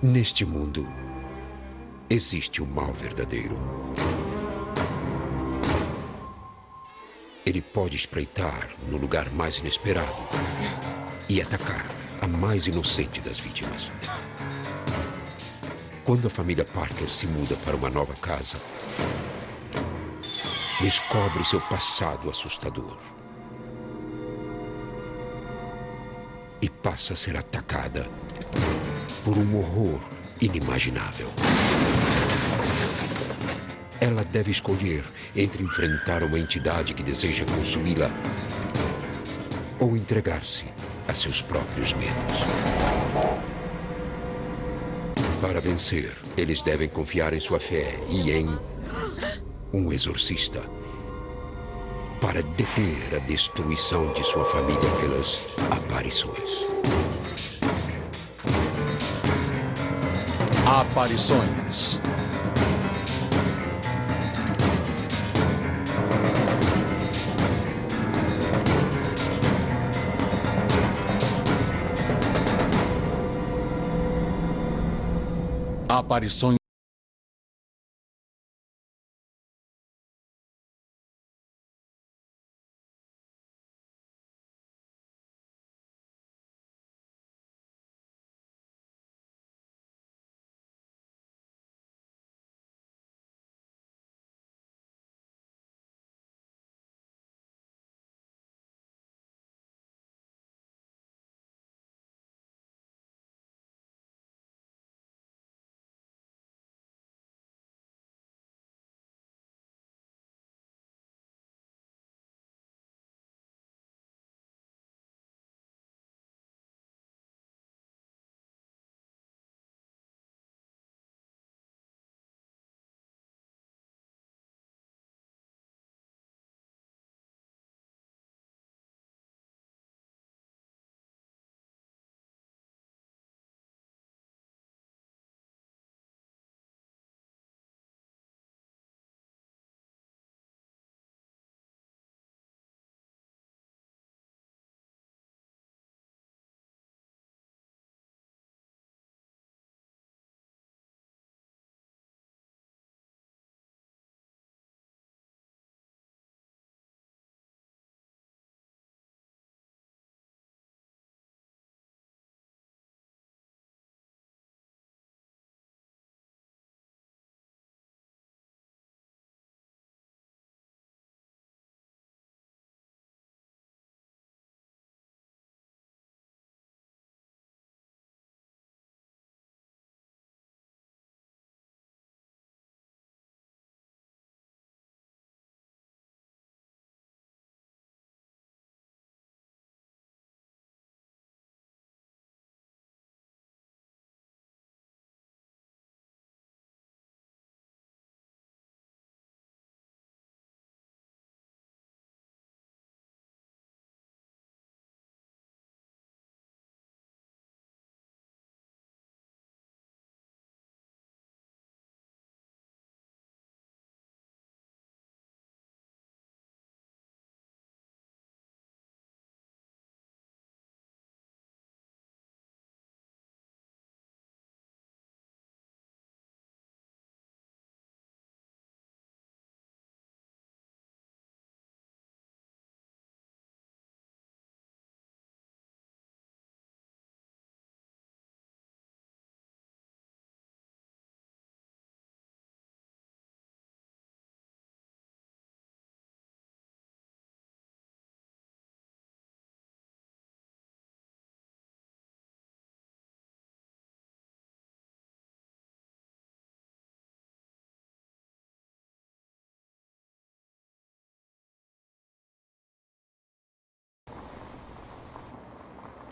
Neste mundo, existe o mal verdadeiro. Ele pode espreitar no lugar mais inesperado e atacar a mais inocente das vítimas. Quando a família Parker se muda para uma nova casa, descobre seu passado assustador e passa a ser atacada por um horror inimaginável. Ela deve escolher entre enfrentar uma entidade que deseja consumi-la ou entregar-se a seus próprios medos. Para vencer, eles devem confiar em sua fé e em um exorcista para deter a destruição de sua família pelas aparições. Aparições. Aparições.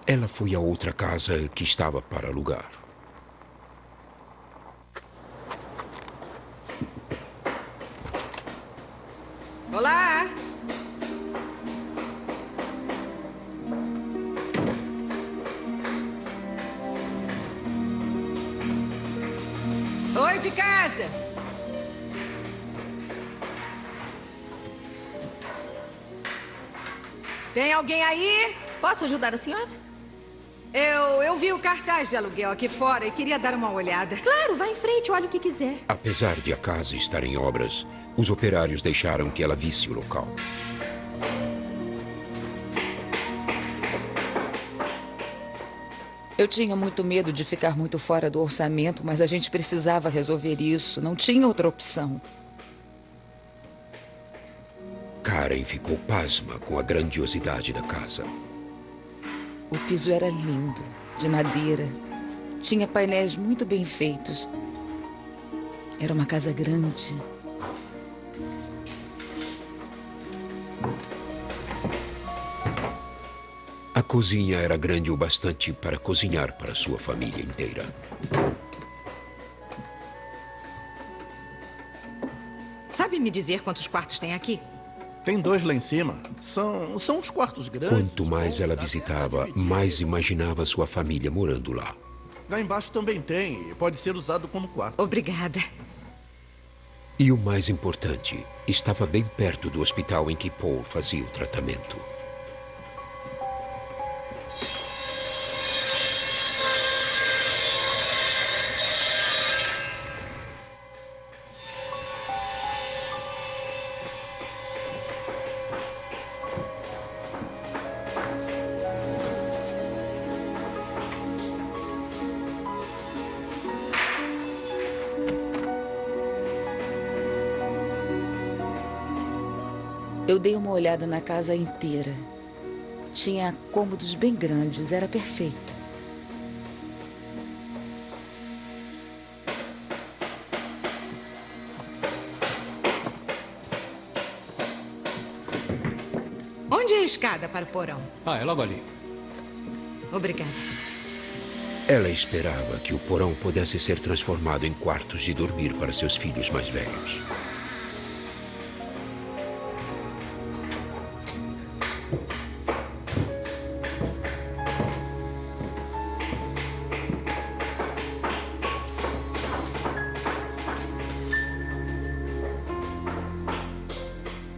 Ela foi à outra casa que estava para alugar. Olá! Oi, de casa! Tem alguém aí? Posso ajudar a senhora? Eu vi o cartaz de aluguel aqui fora e queria dar uma olhada. Claro, vá em frente, olhe o que quiser. Apesar de a casa estar em obras, os operários deixaram que ela visse o local. Eu tinha muito medo de ficar muito fora do orçamento, mas a gente precisava resolver isso. Não tinha outra opção. Karen ficou pasma com a grandiosidade da casa. O piso era lindo, de madeira. Tinha painéis muito bem feitos. Era uma casa grande. A cozinha era grande o bastante para cozinhar para sua família inteira. Sabe me dizer quantos quartos tem aqui? Tem 2 lá em cima. São os quartos grandes. Quanto mais ela visitava, mais imaginava sua família morando lá. Lá embaixo também tem. Pode ser usado como quarto. Obrigada. E o mais importante, estava bem perto do hospital em que Paul fazia o tratamento. Eu dei uma olhada na casa inteira. Tinha cômodos bem grandes, era perfeita. Onde é a escada para o porão? É logo ali. Obrigada. Ela esperava que o porão pudesse ser transformado em quartos de dormir para seus filhos mais velhos.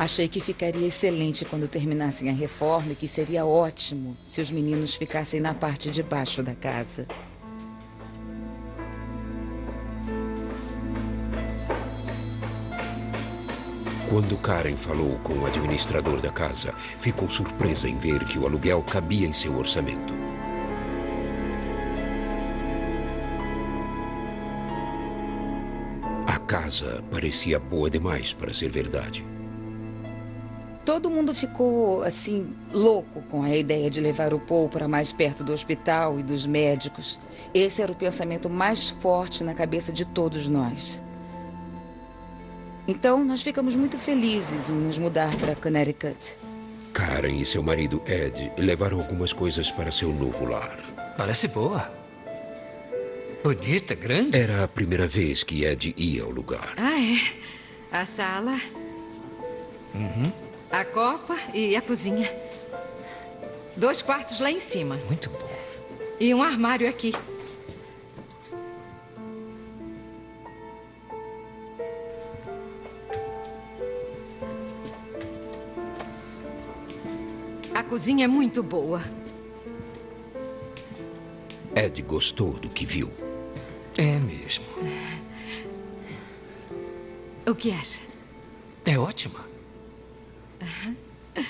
Achei que ficaria excelente quando terminassem a reforma e que seria ótimo se os meninos ficassem na parte de baixo da casa. Quando Karen falou com o administrador da casa, ficou surpresa em ver que o aluguel cabia em seu orçamento. A casa parecia boa demais para ser verdade. Todo mundo ficou, assim, louco com a ideia de levar o Paul para mais perto do hospital e dos médicos. Esse era o pensamento mais forte na cabeça de todos nós. Então, nós ficamos muito felizes em nos mudar para Connecticut. Karen e seu marido Ed levaram algumas coisas para seu novo lar. Parece boa. Bonita, grande. Era a primeira vez que Ed ia ao lugar. Ah, é. A sala. A copa e a cozinha. 2 quartos lá em cima. Muito bom. E um armário aqui. A cozinha é muito boa. Ed gostou do que viu. É mesmo. O que acha? É ótima.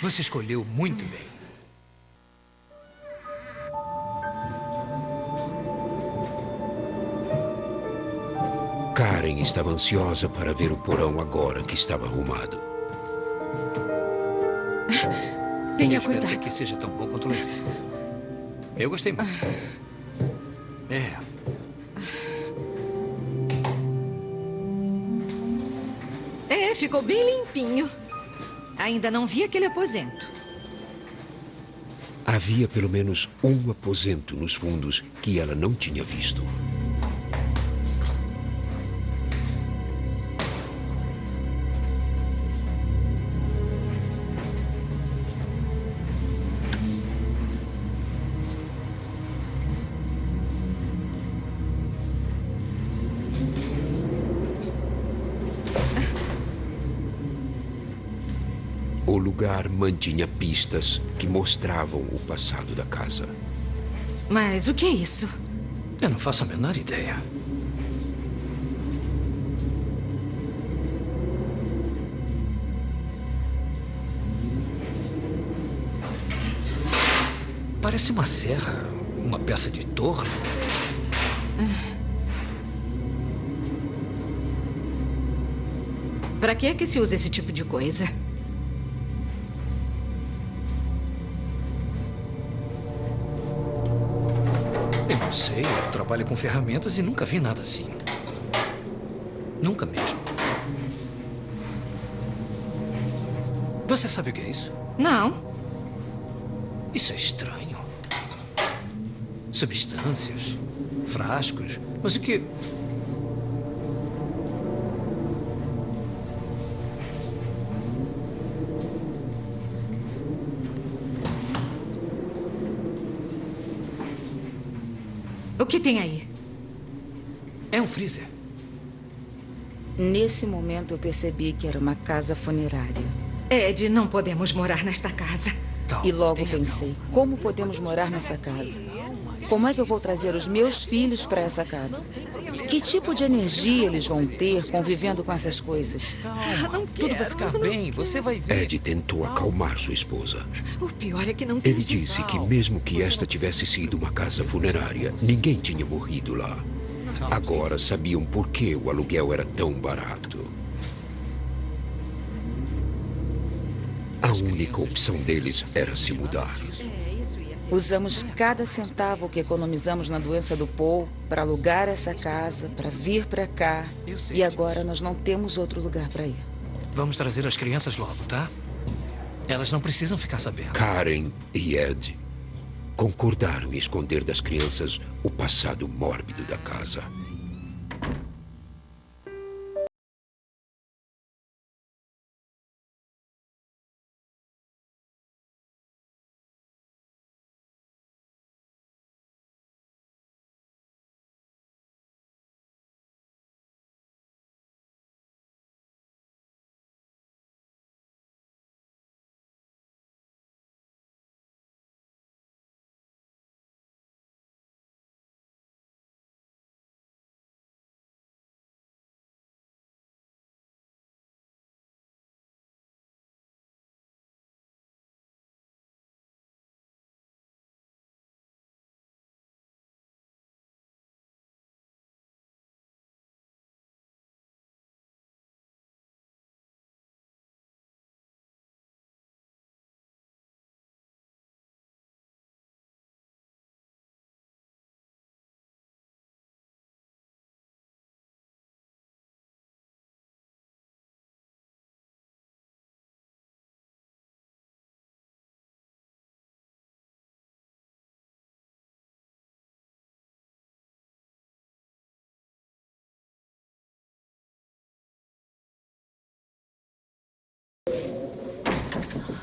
Você escolheu muito bem. Karen estava ansiosa para ver o porão agora que estava arrumado. Tenha Eu espero que cuidado. aqui seja tão bom quanto lá em cima. Eu gostei muito. Ficou bem limpinho. Ainda não vi aquele aposento. Havia pelo menos um aposento nos fundos que ela não tinha visto. O lugar mantinha pistas que mostravam o passado da casa. Mas o que é isso? Eu não faço a menor ideia. Parece uma serra, uma peça de torre. Pra que é que se usa esse tipo de coisa? Eu não sei, eu trabalho com ferramentas e nunca vi nada assim. Nunca mesmo. Você sabe o que é isso? Não. Isso é estranho. Substâncias, frascos, mas o que... O que tem aí? É um freezer. Nesse momento eu percebi que era uma casa funerária. Ed, não podemos morar nesta casa. Calma, E logo tenha pensei, como podemos morar nessa casa? Como é que eu vou trazer os meus filhos para essa casa? Que tipo de energia eles vão ter convivendo com essas coisas? Calma, tudo vai ficar bem, você vai ver. Ed tentou acalmar sua esposa. O pior é que não Ele tem disse que mesmo que esta tivesse sido uma casa funerária, ninguém tinha morrido lá. Agora sabiam por que o aluguel era tão barato. A única opção deles era se mudar. Usamos cada centavo que economizamos na doença do Paul para alugar essa casa, para vir para cá. E agora nós não temos outro lugar para ir. Vamos trazer as crianças logo, tá? Elas não precisam ficar sabendo. Karen e Ed concordaram em esconder das crianças o passado mórbido da casa.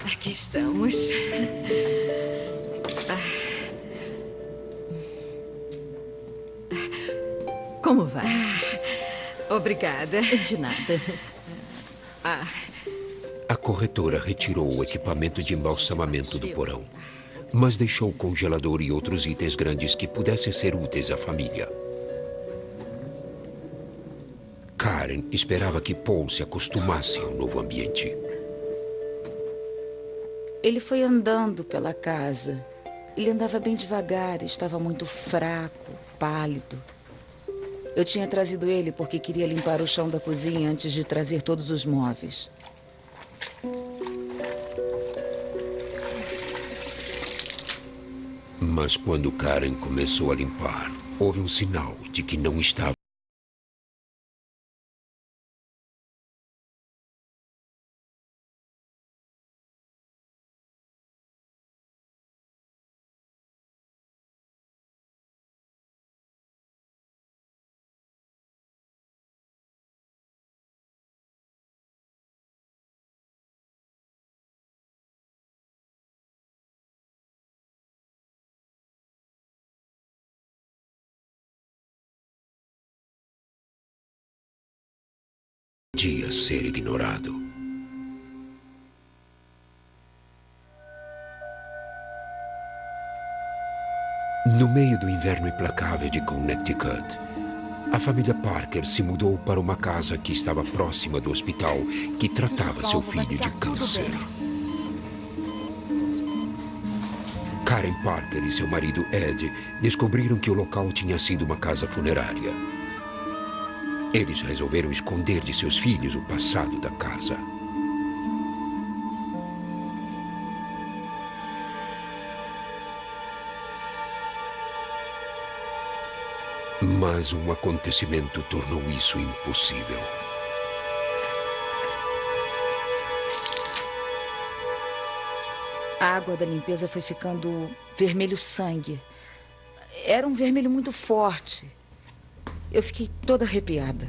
Aqui estamos. Como vai? Obrigada. De nada. A corretora retirou o equipamento de embalsamamento do porão, mas deixou o congelador e outros itens grandes que pudessem ser úteis à família. Karen esperava que Paul se acostumasse ao novo ambiente. Ele foi andando pela casa. Ele andava bem devagar, estava muito fraco, pálido. Eu tinha trazido ele porque queria limpar o chão da cozinha antes de trazer todos os móveis. Mas quando Karen começou a limpar, houve um sinal de que não estava. Podia ser ignorado. No meio do inverno implacável de Connecticut, a família Parker se mudou para uma casa que estava próxima do hospital que tratava seu filho de câncer. Karen Parker e seu marido Ed descobriram que o local tinha sido uma casa funerária. Eles resolveram esconder de seus filhos o passado da casa. Mas um acontecimento tornou isso impossível. A água da limpeza foi ficando vermelho sangue. Era um vermelho muito forte. Eu fiquei toda arrepiada.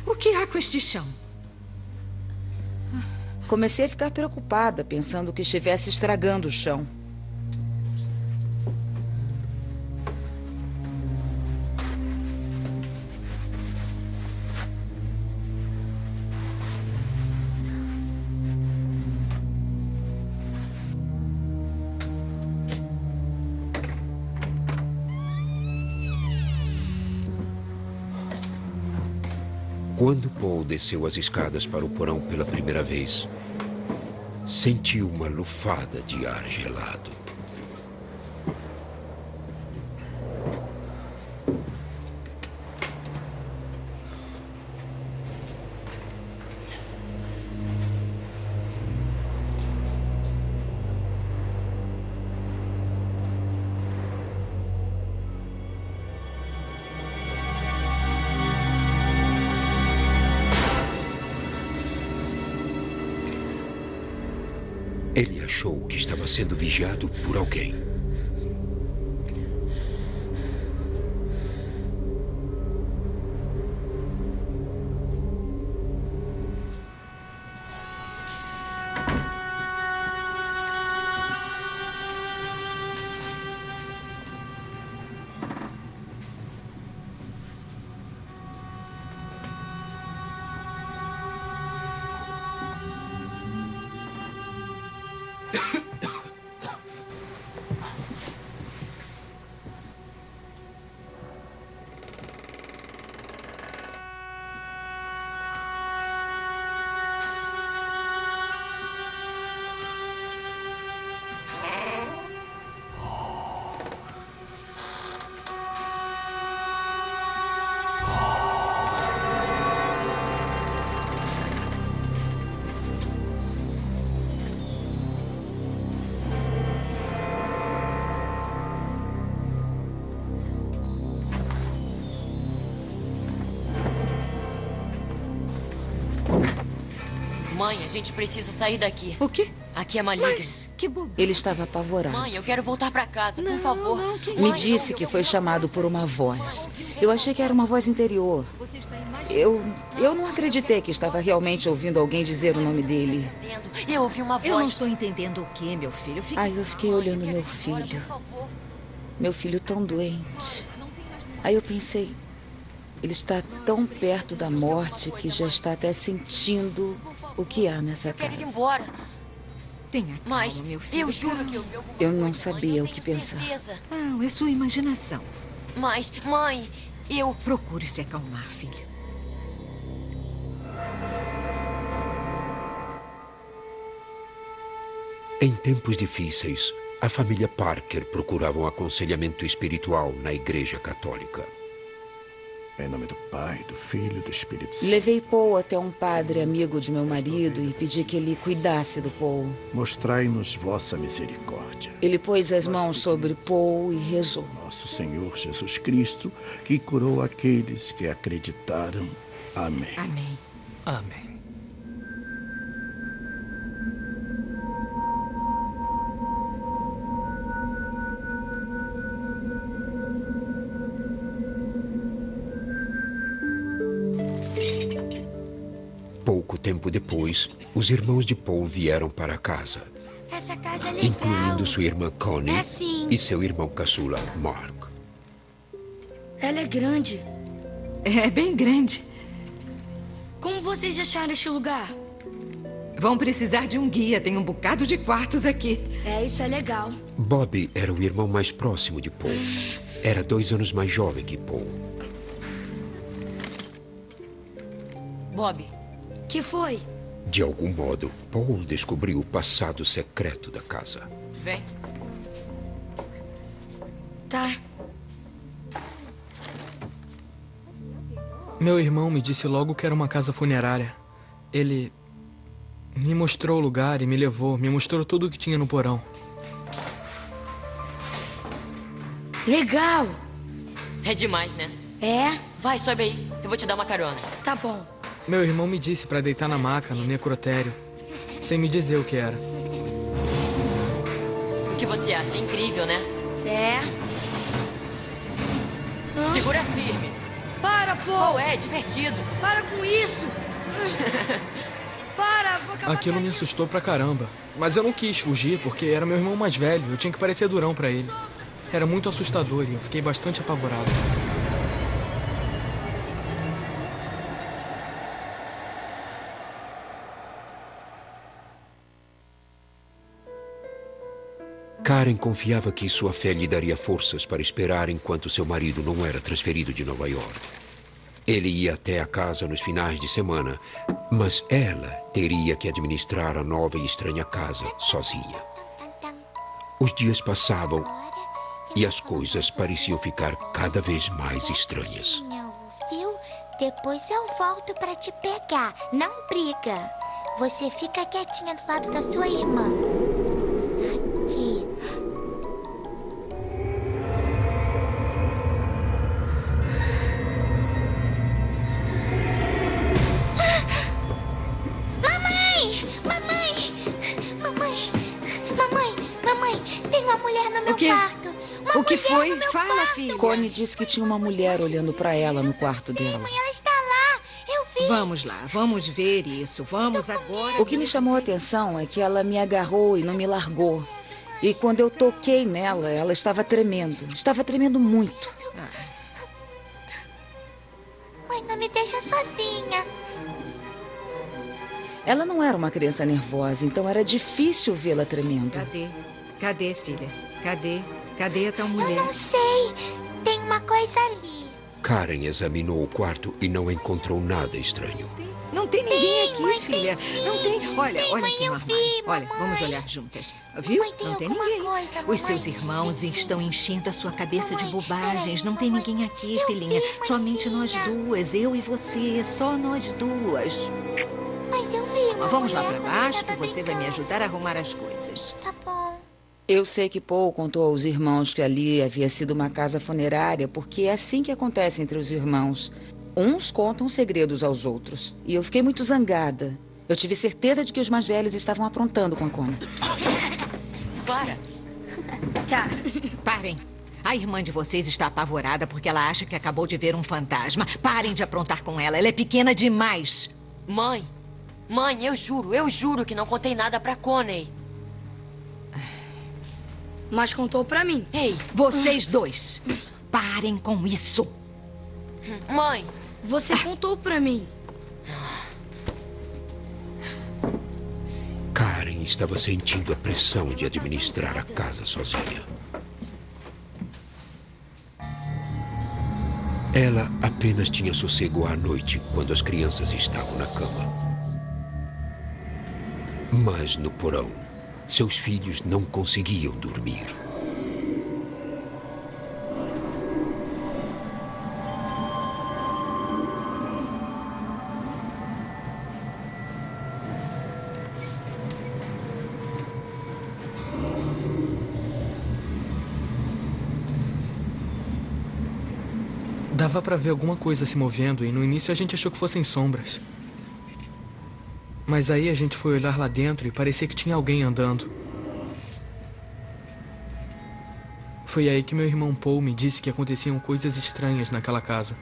O que há com este chão? Comecei a ficar preocupada, pensando que estivesse estragando o chão. Quando Paul desceu as escadas para o porão pela primeira vez, sentiu uma lufada de ar gelado. Ele achou que estava sendo vigiado por alguém. Mãe, a gente precisa sair daqui. O quê? Aqui é maligno. Mas que bobagem. Ele estava apavorado. Mãe, eu quero voltar pra casa, por favor. Não, que Me Mãe, disse que foi chamado por uma voz. Eu achei que era uma voz interior. Eu não acreditei que estava realmente ouvindo alguém dizer o nome dele. Eu ouvi uma voz. Eu não estou entendendo o que, meu filho. Ai, eu fiquei olhando meu filho. Meu filho tão doente. Aí eu pensei, ele está tão perto da morte que já está até sentindo o que há nessa Quero ir casa. embora. Tenha calma, Mas meu filho. eu juro que eu vi alguma Eu não coisa, sabia mãe, o que tenho pensar. certeza. Não, é sua imaginação. Mas, mãe, eu... Procure se acalmar, filho. Em tempos difíceis, a família Parker procurava um aconselhamento espiritual na Igreja Católica. Em nome do Pai, do Filho e do Espírito Santo. Levei Paul até um padre amigo de meu marido e pedi que ele cuidasse do Paul. Mostrai-nos vossa misericórdia. Ele pôs as mãos sobre Paul e rezou. Nosso Senhor Jesus Cristo, que curou aqueles que acreditaram. Amém. Amém. Amém. Pouco tempo depois, os irmãos de Paul vieram para casa, Essa casa é legal. incluindo sua irmã Connie É sim. e seu irmão caçula, Mark. Ela é grande. É bem grande. Como vocês acharam este lugar? Vão precisar de um guia. Tem um bocado de quartos aqui. Isso é legal. Bob era o irmão mais próximo de Paul. Era 2 anos mais jovem que Paul. Bob, Que foi? De algum modo, Paul descobriu o passado secreto da casa. vem. Tá. Meu irmão me disse logo que era uma casa funerária. Ele me mostrou o lugar e me levou, me mostrou tudo o que tinha no porão. Legal. É demais, né? É? Vai, sobe aí. Eu vou te dar uma carona. Tá bom. Meu irmão me disse para deitar na maca, no necrotério, sem me dizer o que era. O que você acha? É incrível, né? É. Segura firme. Para, Paul. Oh, é divertido. Para com isso. Para, vou acabar Aquilo me assustou pra caramba. Mas eu não quis fugir porque era meu irmão mais velho. Eu tinha que parecer durão pra ele. Era muito assustador e eu fiquei bastante apavorado. Karen confiava que sua fé lhe daria forças para esperar enquanto seu marido não era transferido de Nova York. Ele ia até a casa nos finais de semana, mas ela teria que administrar a nova e estranha casa sozinha. Os dias passavam e as coisas pareciam ficar cada vez mais estranhas. Viu? Depois eu volto pra te pegar. Não briga. Você fica quietinha do lado da sua irmã. Aqui. Mamãe, tem uma mulher no meu quarto. O que foi? Fala, filha. Connie disse que tinha uma mulher olhando pra ela no quarto dela. Mãe, ela está lá. Eu vi. Vamos lá, vamos ver isso. Vamos agora. O que me chamou a atenção é que ela me agarrou e não me largou. E quando eu toquei nela, ela estava tremendo. Estava tremendo muito. Mãe, não me deixa sozinha. Ela não era uma criança nervosa, então era difícil vê-la tremendo. Cadê, filha? Cadê a tal mulher? Eu não sei. Tem uma coisa ali. Karen examinou o quarto e não encontrou nada estranho. Não tem ninguém aqui, mãe, filha. tem sim. Não tem. Olha Tem, aqui mãe, no eu armário. vi, Olha, mamãe. vamos olhar juntas. Viu? Mãe, tem Não tem alguma ninguém. coisa, mamãe. Os seus irmãos Tem sim. estão enchendo a sua cabeça de Mamãe, bobagens. peraí, Não tem mamãe. ninguém aqui, Eu filhinha. vi, Somente nós mãezinha. duas, eu e você. Só nós duas. Mas eu vi uma Vamos lá mulher pra quando baixo que estava você vai me brincando. ajudar a arrumar as coisas. Tá bom. Eu sei que Paul contou aos irmãos que ali havia sido uma casa funerária, porque é assim que acontece entre os irmãos. Uns contam segredos aos outros. E eu fiquei muito zangada. Eu tive certeza de que os mais velhos estavam aprontando com a Connie. Para. Tá. Parem. A irmã de vocês está apavorada porque ela acha que acabou de ver um fantasma. Parem de aprontar com ela. Ela é pequena demais. Mãe, eu juro que não contei nada pra Connie. Mas contou pra mim. Ei, Vocês dois. Parem com isso. mãe, Você contou pra mim. Karen estava sentindo a pressão de administrar a casa sozinha. Ela apenas tinha sossego à noite quando as crianças estavam na cama. Mas no porão, seus filhos não conseguiam dormir. Dava pra ver alguma coisa se movendo e no início a gente achou que fossem sombras. Mas aí a gente foi olhar lá dentro e parecia que tinha alguém andando. Foi aí que meu irmão Paul me disse que aconteciam coisas estranhas naquela casa.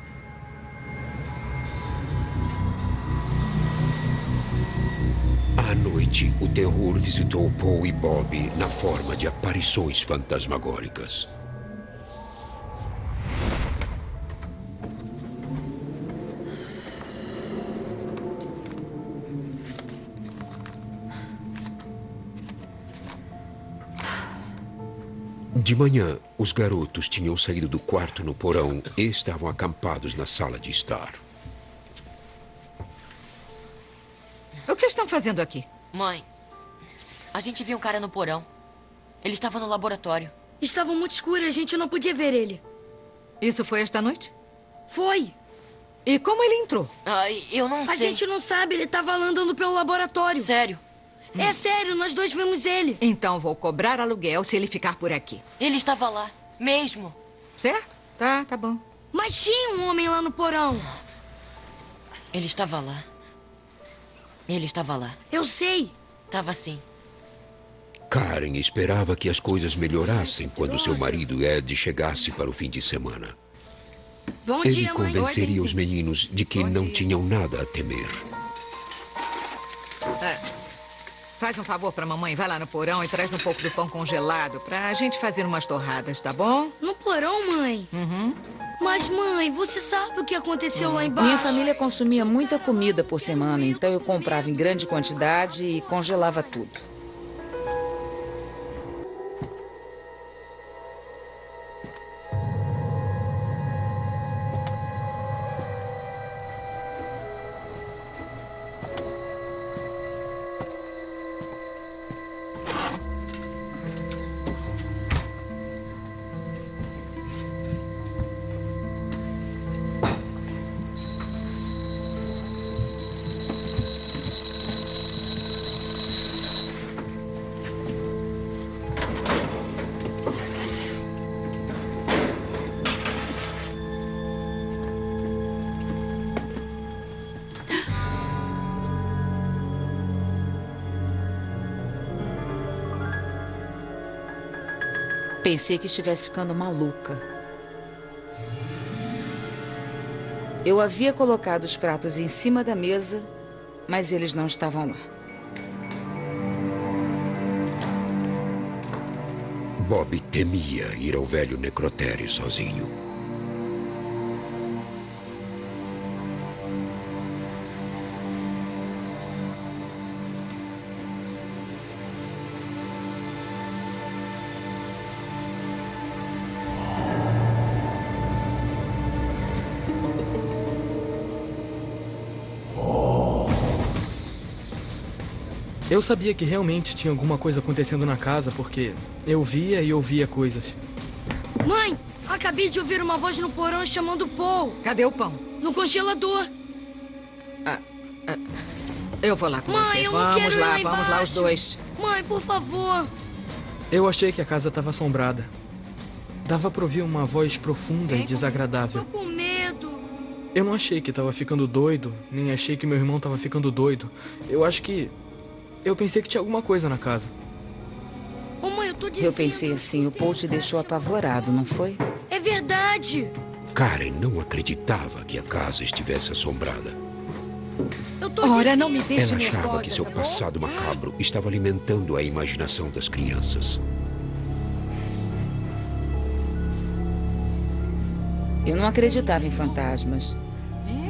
À noite, o terror visitou Paul e Bob na forma de aparições fantasmagóricas. De manhã, os garotos tinham saído do quarto no porão e estavam acampados na sala de estar. O que estão fazendo aqui? Mãe, a gente viu um cara no porão. Ele estava no laboratório. Estava muito escuro e a gente não podia ver ele. Isso foi esta noite? Foi. E como ele entrou? Eu não sei. A gente não sabe, ele estava andando pelo laboratório. Sério? É sério, nós dois vimos ele. Então vou cobrar aluguel se ele ficar por aqui. Ele estava lá, mesmo. Certo? Tá bom. Mas tinha um homem lá no porão. Ele estava lá. Ele estava lá. Eu sei. Estava sim. Karen esperava que as coisas melhorassem quando seu marido Ed chegasse para o fim de semana. Bom Ele dia, mãe. convenceria os meninos de que não tinham nada a temer. Faz um favor pra mamãe, vai lá no porão e traz um pouco do pão congelado pra gente fazer umas torradas, tá bom? No porão, mãe? Uhum. Mas, mãe, você sabe o que aconteceu lá embaixo? Minha família consumia muita comida por semana, então eu comprava em grande quantidade e congelava tudo. Pensei que estivesse ficando maluca. Eu havia colocado os pratos em cima da mesa, mas eles não estavam lá. Bob temia ir ao velho necrotério sozinho. Eu sabia que realmente tinha alguma coisa acontecendo na casa, porque eu via e ouvia coisas. Mãe, acabei de ouvir uma voz no porão chamando Paul. Cadê o pão? No congelador. Eu vou lá com Mãe, você. eu não quero ir lá Vamos lá os embaixo. dois. Mãe, por favor. Eu achei que a casa estava assombrada. Dava pra ouvir uma voz profunda e desagradável. Tô com medo. Eu não achei que estava ficando doido, nem achei que meu irmão estava ficando doido. Eu pensei que tinha alguma coisa na casa. Ô, mãe, eu tô dizendo... Eu pensei assim, o Paul te deixou apavorado, não foi? É verdade. Karen não acreditava que a casa estivesse assombrada. Eu tô Ora, dizendo... não me deixe Ela achava nervosa, que seu tá bom? passado macabro estava alimentando a imaginação das crianças. Eu não acreditava em fantasmas.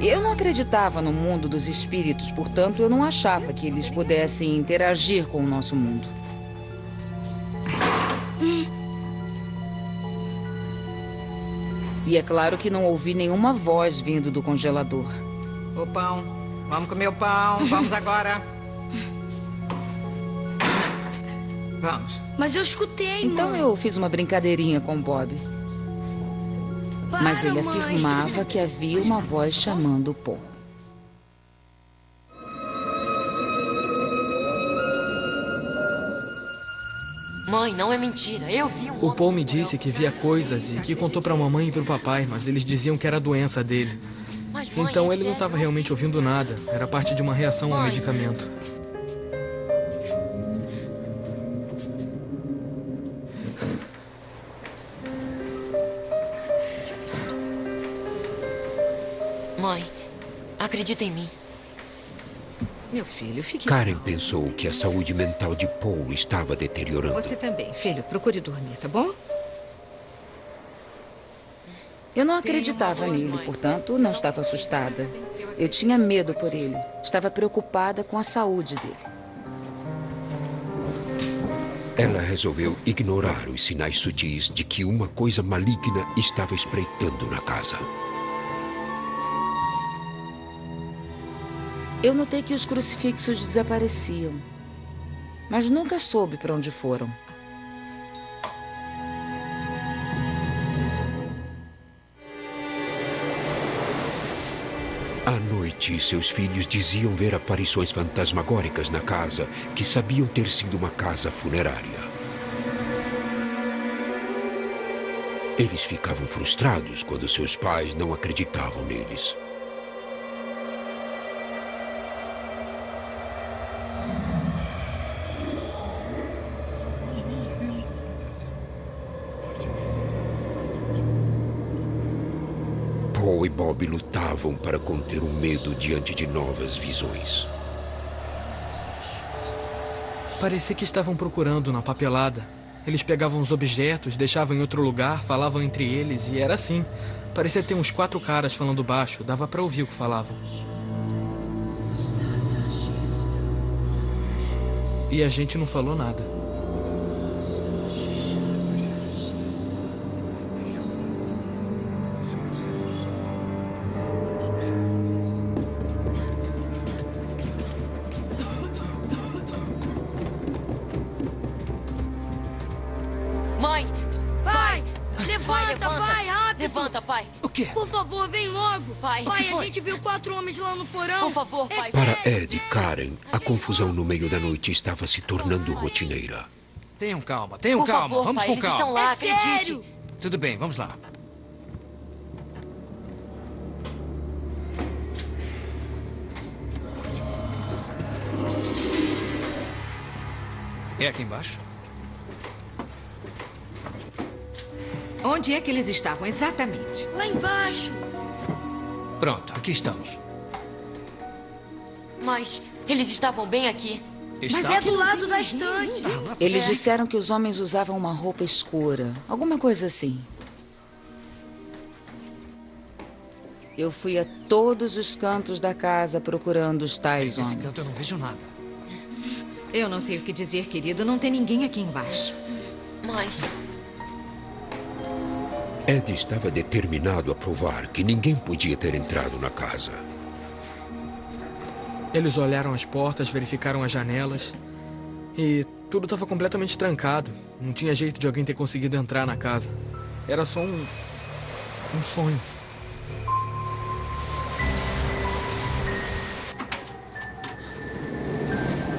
Eu não acreditava no mundo dos espíritos, portanto, eu não achava que eles pudessem interagir com o nosso mundo. E é claro que não ouvi nenhuma voz vindo do congelador. O pão. Vamos comer o pão. Vamos agora. Vamos. Mas eu escutei, Então mãe. eu fiz uma brincadeirinha com o Bob. Mas ele mãe. afirmava que havia uma voz chamando o Paul. Mãe, não é mentira. Eu vi um O homem Paul no me porão. disse que via coisas e que contou pra mamãe e pro papai, mas eles diziam que era a doença dele. Mas, mãe, Então é ele não sério, estava eu realmente vi. ouvindo nada. Era parte de uma reação ao Mãe. medicamento. Mãe, acredita em mim. Meu filho, fique... Karen pensou que a saúde mental de Paul estava deteriorando. Você também, filho. Procure dormir, tá bom? Eu não acreditava nele, portanto, não estava assustada. Eu tinha medo por ele. Estava preocupada com a saúde dele. Ela resolveu ignorar os sinais sutis de que uma coisa maligna estava espreitando na casa. Eu notei que os crucifixos desapareciam, mas nunca soube para onde foram. À noite, seus filhos diziam ver aparições fantasmagóricas na casa, que sabiam ter sido uma casa funerária. Eles ficavam frustrados quando seus pais não acreditavam neles. Paul e Bob lutavam para conter o medo diante de novas visões. Parecia que estavam procurando na papelada. Eles pegavam os objetos, deixavam em outro lugar, falavam entre eles e era assim. Parecia ter uns 4 caras falando baixo, dava para ouvir o que falavam. E a gente não falou nada. Mãe! Pai! Levanta, pai, rápido! Levanta, pai! O quê? Por favor, vem logo! Pai, o que Pai, a foi? gente viu 4 homens lá no porão! Por favor, pai! Para Ed e Karen, a confusão no meio da noite estava se tornando rotineira. Tenham calma, Por favor, vamos pai, com eles calma. estão lá, É acredite! sério? Tudo bem, vamos lá. É aqui embaixo? Onde é que eles estavam exatamente? Lá embaixo! Pronto, aqui estamos. Mas eles estavam bem aqui. Mas é do lado da estante! Eles disseram que os homens usavam uma roupa escura, alguma coisa assim. Eu fui a todos os cantos da casa procurando os tais Nesse canto eu não homens. vejo nada. Eu não sei o que dizer, querido. Não tem ninguém aqui embaixo. Mas Ed estava determinado a provar que ninguém podia ter entrado na casa. Eles olharam as portas, verificaram as janelas e tudo estava completamente trancado. Não tinha jeito de alguém ter conseguido entrar na casa. Era só um sonho.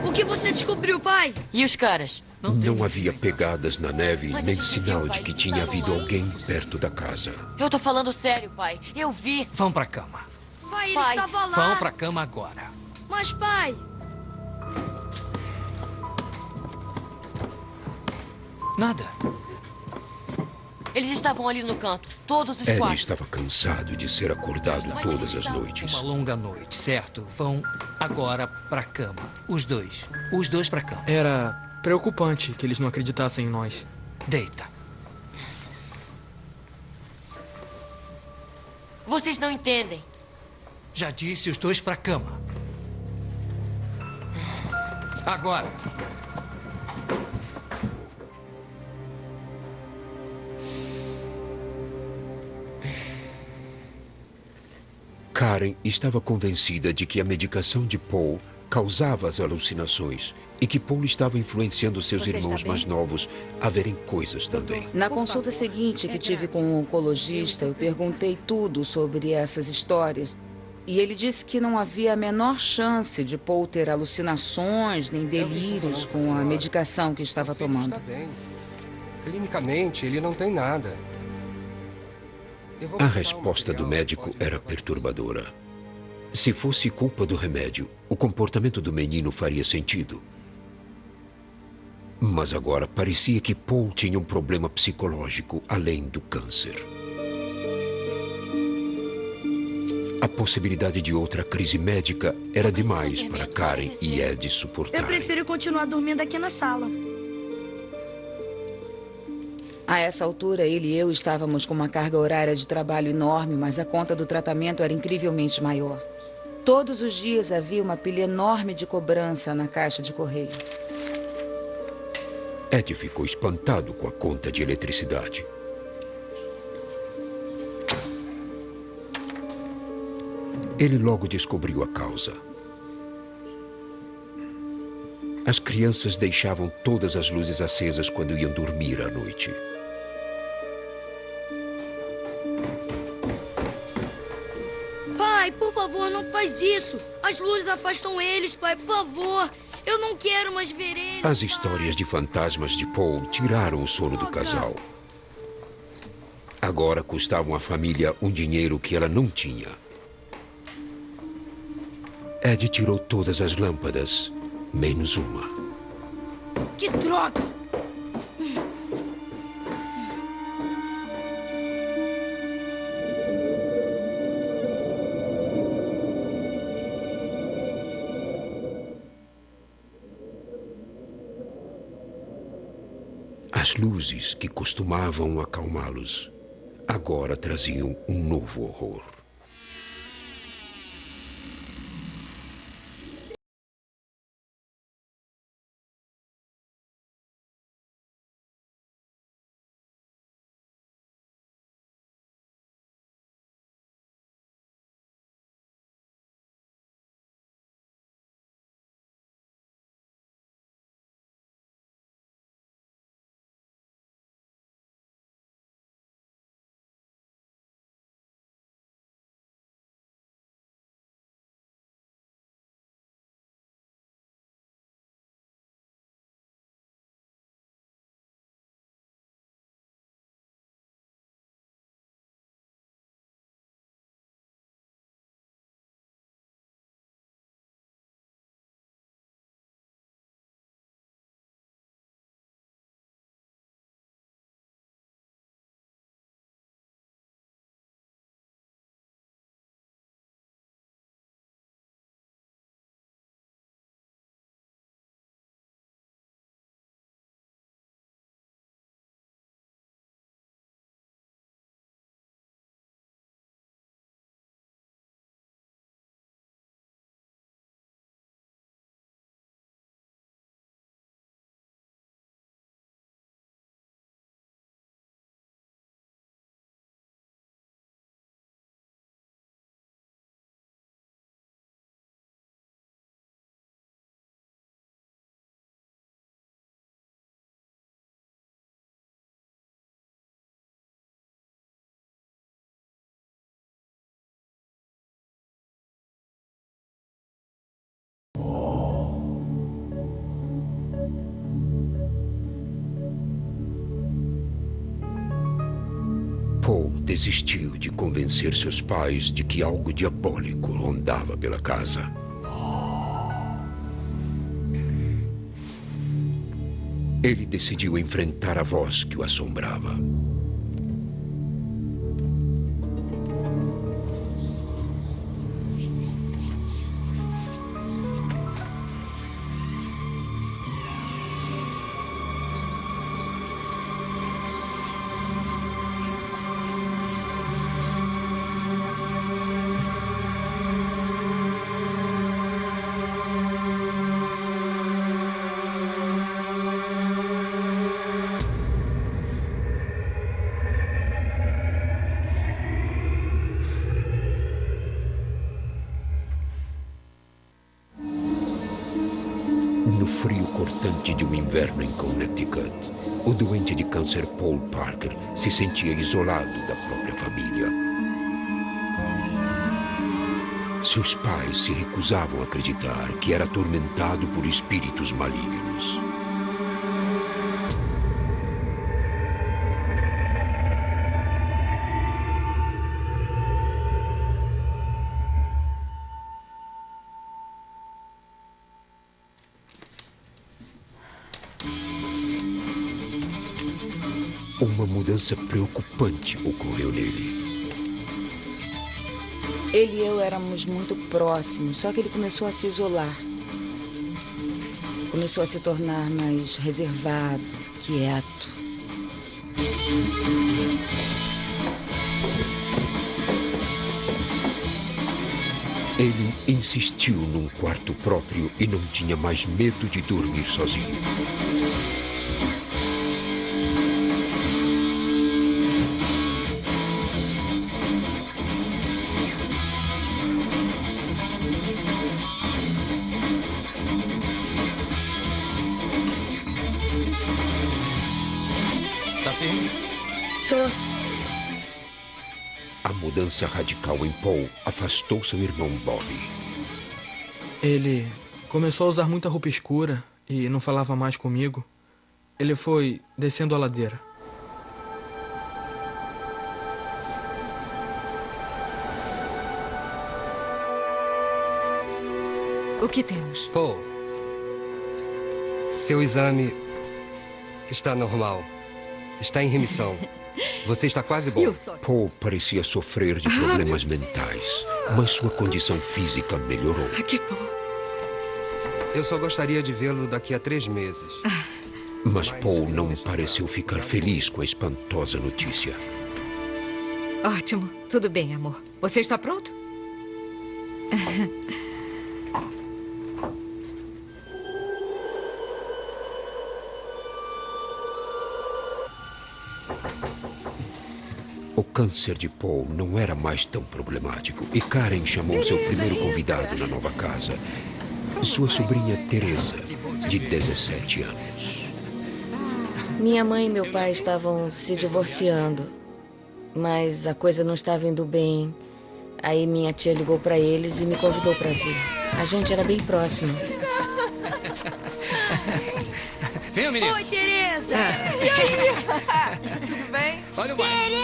O que você descobriu, pai? e os caras? Não havia pegadas na neve, Mas a nem gente sinal viu, de pai, que eles tinha estavam havido aí. alguém perto da casa. Eu tô falando sério, pai. Eu vi. Vão pra cama. Pai, ele Pai, estava lá! Vão pra cama agora. Mas, pai! Nada. Eles estavam ali no canto, todos os Ed 4. estava cansado de ser acordado Mas todas eles as estavam- noites. Uma longa noite, certo? Vão agora pra cama. Os dois. Os dois pra cama. Era preocupante que eles não acreditassem em nós. Deita. Vocês não entendem. Já disse os dois pra cama. Agora. Karen estava convencida de que a medicação de Paul causava as alucinações e que Paul estava influenciando seus Você está irmãos bem? mais novos a verem coisas também. Na consulta seguinte que tive com o oncologista, eu perguntei tudo sobre essas histórias. E ele disse que não havia a menor chance de Paul ter alucinações nem delírios com a medicação que estava tomando. Está bem. Clinicamente, ele não tem nada. Eu vou A buscar um resposta do material médico que pode era levar você. perturbadora. Se fosse culpa do remédio, o comportamento do menino faria sentido. Mas agora parecia que Paul tinha um problema psicológico além do câncer. A possibilidade de outra crise médica era demais para Karen e Ed Eu suportarem. prefiro continuar dormindo aqui na sala. A essa altura, ele e eu estávamos com uma carga horária de trabalho enorme, mas a conta do tratamento era incrivelmente maior. Todos os dias havia uma pilha enorme de cobrança na caixa de correio. Ed ficou espantado com a conta de eletricidade. Ele logo descobriu a causa. As crianças deixavam todas as luzes acesas quando iam dormir à noite. Pai, por favor, não faz isso. As luzes afastam eles, pai, por favor. Eu não quero mais ver eles. As histórias de fantasmas de Paul tiraram o sono do casal. Agora custavam à família um dinheiro que ela não tinha. Ed tirou todas as lâmpadas, menos uma. Que droga! As luzes que costumavam acalmá-los agora traziam um novo horror. Paul desistiu de convencer seus pais de que algo diabólico rondava pela casa. Ele decidiu enfrentar a voz que o assombrava. No frio cortante de um inverno em Connecticut, o doente de câncer Paul Parker se sentia isolado da própria família. Seus pais se recusavam a acreditar que era atormentado por espíritos malignos. Uma mudança preocupante ocorreu nele. Ele e eu éramos muito próximos, só que ele começou a se isolar. Começou a se tornar mais reservado, quieto. Ele insistiu num quarto próprio e não tinha mais medo de dormir sozinho. A mudança radical em Paul afastou seu irmão Bob. Ele começou a usar muita roupa escura e não falava mais comigo. Ele foi descendo a ladeira. O que temos? Paul, seu exame está normal. Está em remissão. Você está quase bom. Paul parecia sofrer de problemas mentais, mas sua condição física melhorou. Que bom. Eu só gostaria de vê-lo daqui a 3 meses. Mas Paul não pareceu ficar feliz com a espantosa notícia. Ótimo. Tudo bem, amor. Você está pronto? O câncer de Paul não era mais tão problemático e Karen chamou seu primeiro convidado na nova casa, sua sobrinha Teresa, de 17 anos. Minha mãe e meu pai estavam se divorciando, mas a coisa não estava indo bem. Aí minha tia ligou para eles e me convidou para vir. A gente era bem próximo. Vem, menino. Oi, Teresa! E aí? Tudo bem? Olha o baile.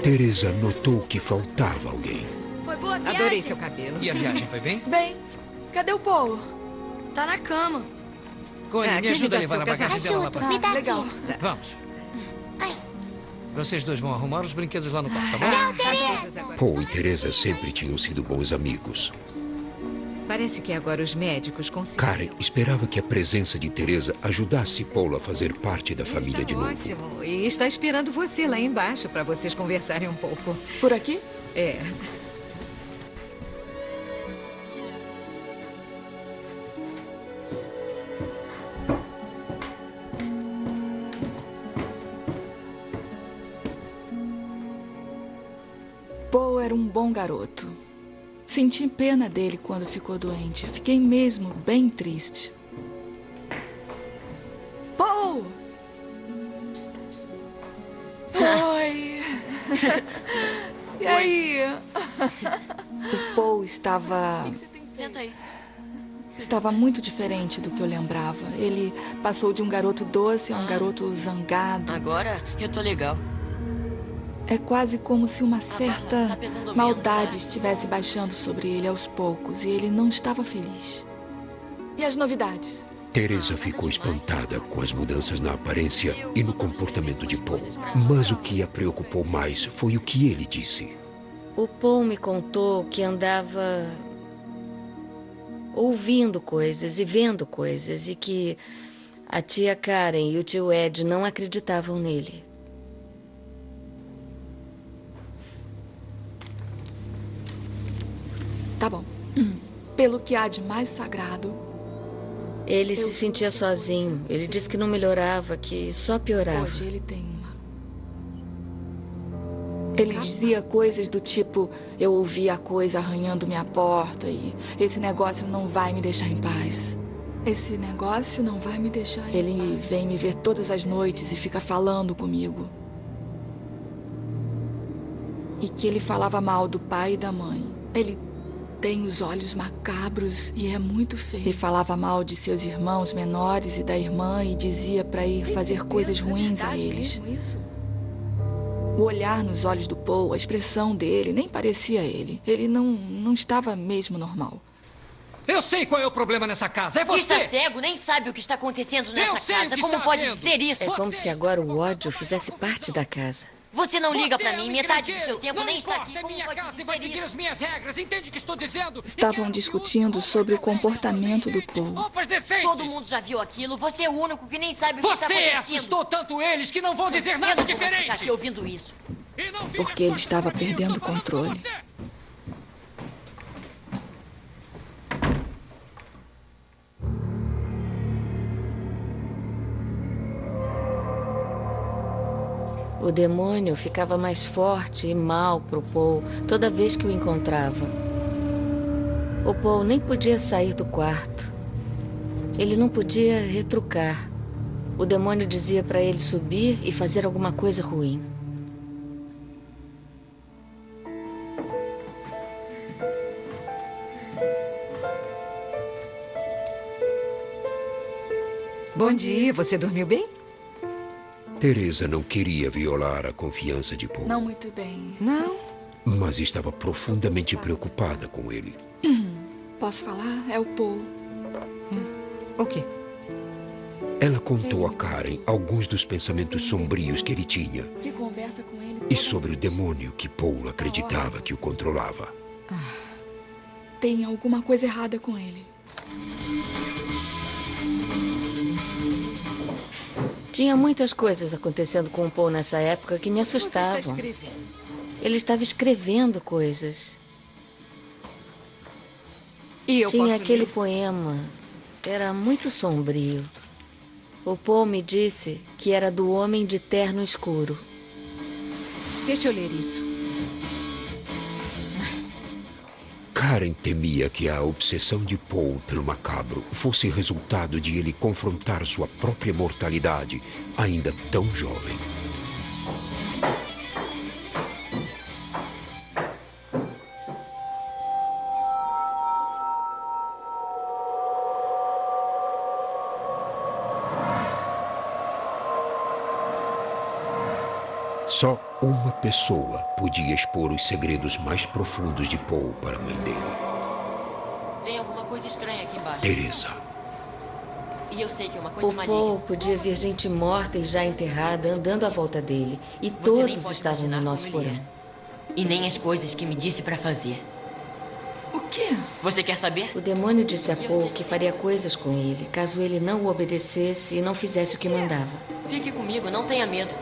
Teresa notou que faltava alguém. Foi boa a viagem? Adorei seu cabelo. E a viagem foi bem? Bem, cadê o Paul? Tá na cama. Connie, me ajuda a levar a seu bagagem dela lá pra Me cima. dá Legal. aqui. Vamos. Ai. Vocês dois vão arrumar os brinquedos lá no quarto, tá bom? Tchau, Teresa. Paul e Teresa sempre tinham sido bons amigos. Parece que agora os médicos conseguiram. Karen esperava que a presença de Teresa ajudasse Paul a fazer parte da família de novo. Ótimo. E está esperando você lá embaixo para vocês conversarem um pouco. Por aqui? É. Paul era um bom garoto. Senti pena dele quando ficou doente. Fiquei mesmo bem triste. Paul! Oi! E aí? O Paul estava... Senta aí. Estava muito diferente do que eu lembrava. Ele passou de um garoto doce a um garoto zangado. Agora eu tô legal. É quase como se uma certa tá pesando menos, maldade sabe? estivesse baixando sobre ele aos poucos e ele não estava feliz. E as novidades? Teresa ficou espantada com as mudanças na aparência e no comportamento de Paul. Mas o que a preocupou mais foi o que ele disse. O Paul me contou que andava ouvindo coisas e vendo coisas e que a tia Karen e o tio Ed não acreditavam nele. Tá bom. Pelo que há de mais sagrado... Ele se sentia sozinho. Ele disse que não melhorava, que só piorava. Hoje ele tem uma. Ele dizia coisas do tipo: eu ouvi a coisa arranhando minha porta e esse negócio não vai me deixar em paz. Esse negócio não vai me deixar em paz. Ele vem me ver todas as noites e fica falando comigo. E que ele falava mal do pai e da mãe. Ele tem os olhos macabros e é muito feio. E falava mal de seus irmãos menores e da irmã e dizia para ir fazer coisas ruins a eles. O olhar nos olhos do Paul, a expressão dele, nem parecia ele. Ele não estava mesmo normal. Eu sei qual é o problema nessa casa. É você! Está cego, nem sabe o que está acontecendo nessa sei o casa. que Como está pode vendo. dizer isso? É como se agora o ódio fizesse parte da casa. Você não liga pra mim. é um Metade do encrenqueiro. seu tempo Não nem está importa, aqui. é Como minha pode casa e vai dizer seguir isso? as minhas regras. Entende o que estou dizendo? Estavam discutindo sobre o comportamento do Paul. Roupas decentes. Todo mundo já viu aquilo. Você é o único que nem sabe o que está Você acontecendo. assustou tanto eles que não vão dizer Eu nada não vou mais ficar diferente. aqui ouvindo isso. E não fica Porque ele estava pra mim, eu tô perdendo o falando com controle. você. O demônio ficava mais forte e mal pro Paul toda vez que o encontrava. O Paul nem podia sair do quarto. Ele não podia retrucar. O demônio dizia para ele subir e fazer alguma coisa ruim. Bom dia. Você dormiu bem? Teresa não queria violar a confiança de Paul. Não muito bem. Não? Mas estava profundamente preocupada com ele. Posso falar? É o Paul. O quê? Ela contou a Karen alguns dos pensamentos sombrios que ele tinha Que conversa com ele. e sobre o demônio que Paul acreditava que o controlava. Tem alguma coisa errada com ele. Tinha muitas coisas acontecendo com o Paul nessa época que me assustavam. Você está escrevendo? Ele estava escrevendo coisas. E eu Tinha posso aquele ler? poema. Era muito sombrio. O Paul me disse que era do homem de terno escuro. Deixa eu ler isso. Karen temia que a obsessão de Paul pelo macabro fosse resultado de ele confrontar sua própria mortalidade, ainda tão jovem. Só uma pessoa podia expor os segredos mais profundos de Paul para a mãe dele. Tem alguma coisa estranha aqui embaixo. Teresa. E eu sei que é uma coisa O maligna. Paul podia ver gente morta e já enterrada andando à volta dele. E Você nem todos pode estavam no imaginar nosso como ele porão. E nem as coisas que me disse pra fazer. O quê? Você quer saber? O demônio disse a Paul que faria coisas com ele, caso ele não o obedecesse e não fizesse o que mandava. Fique comigo, não tenha medo.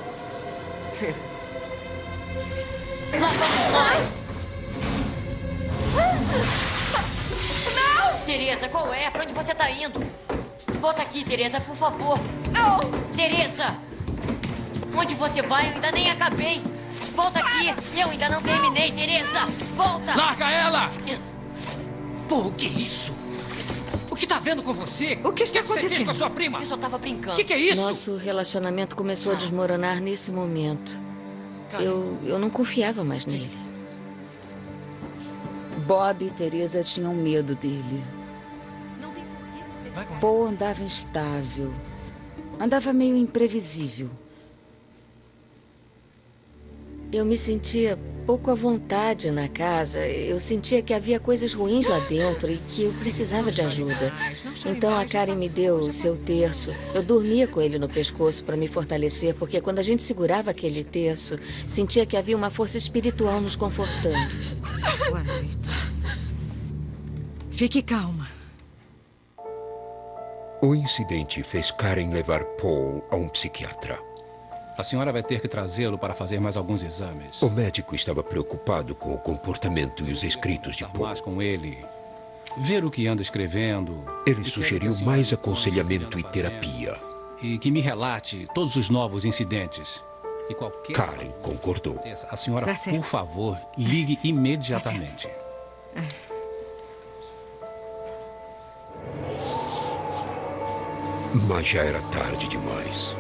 Lá vamos nós! Não! Teresa, qual é? Pra onde você tá indo? Volta aqui, Teresa, por favor. Não! Teresa! Onde você vai? Eu ainda nem acabei. Volta aqui! Eu ainda não terminei, Teresa! Volta! Larga ela! Pô, o que é isso? O que tá vendo com você? O que está Você fez acontecendo? com a sua prima? Eu só tava brincando. O que é isso? Nosso relacionamento começou a desmoronar nesse momento. Eu não confiava mais nele. Bob e Teresa tinham medo dele. Paul andava instável. Andava meio imprevisível. Eu me sentia pouco à vontade na casa. Eu sentia que havia coisas ruins lá dentro e que eu precisava de ajuda. Então a Karen me deu o seu terço. Eu dormia com ele no pescoço para me fortalecer, porque quando a gente segurava aquele terço, sentia que havia uma força espiritual nos confortando. Boa noite. Fique calma. O incidente fez Karen levar Paul a um psiquiatra. A senhora vai ter que trazê-lo para fazer mais alguns exames. O médico estava preocupado com o comportamento e os escritos de Paul. Mais com ele, ver o que anda escrevendo. Ele sugeriu mais aconselhamento e terapia. E que me relate todos os novos incidentes. E qualquer... Karen concordou. A senhora, Tá certo. por favor, ligue imediatamente. Mas já era tarde demais.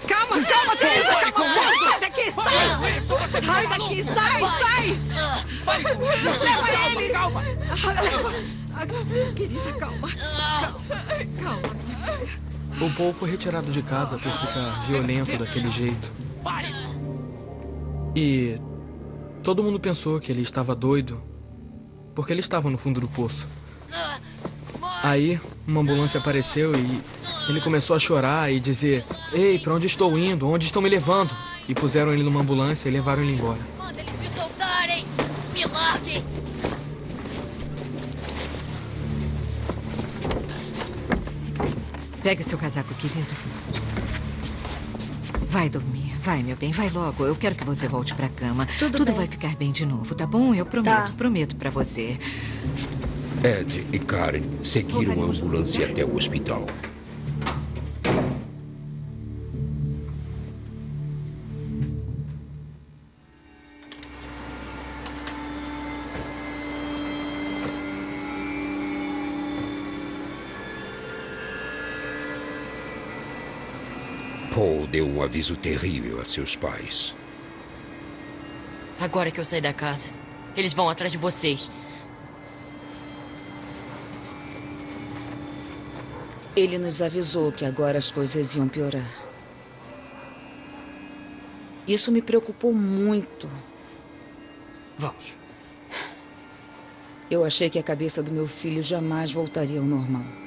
Calma, calma, Teresa, calma. Sai daqui, sai. Sai daqui, sai, sai. Leva ele. Calma. Querida, calma. Calma. O Paul foi retirado de casa por ficar violento daquele jeito. E todo mundo pensou que ele estava doido, porque ele estava no fundo do poço. Aí, uma ambulância apareceu e ele começou a chorar e dizer: "Ei, pra onde estou indo? Onde estão me levando?" E puseram ele numa ambulância e levaram ele embora. Manda eles me soltarem! Me larguem! Pegue seu casaco, querido. Vai dormir. Vai, meu bem, vai logo. Eu quero que você volte pra cama. Tudo bem. vai ficar bem de novo, tá bom? Eu prometo, Tá. prometo pra você. Ed e Karen seguiram a ambulância até o hospital. Paul deu um aviso terrível a seus pais. Agora que eu saí da casa, eles vão atrás de vocês. Ele nos avisou que agora as coisas iam piorar. Isso me preocupou muito. Vamos. Eu achei que a cabeça do meu filho jamais voltaria ao normal.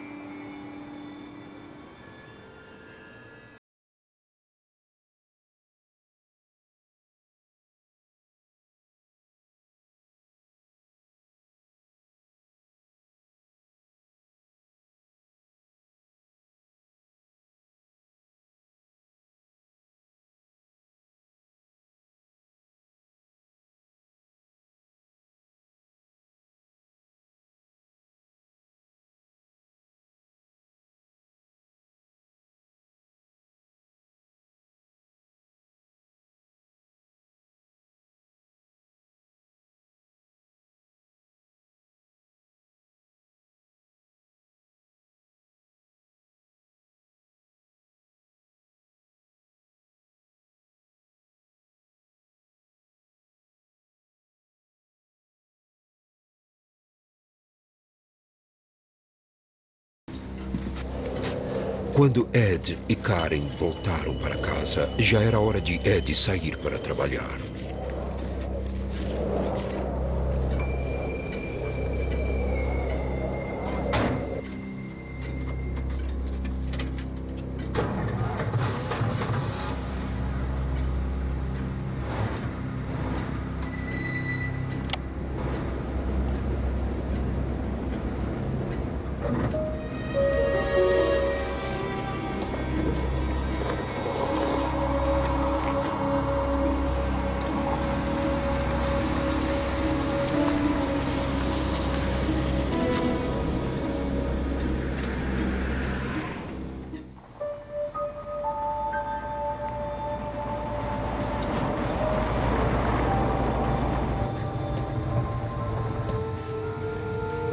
Quando Ed e Karen voltaram para casa, já era hora de Ed sair para trabalhar.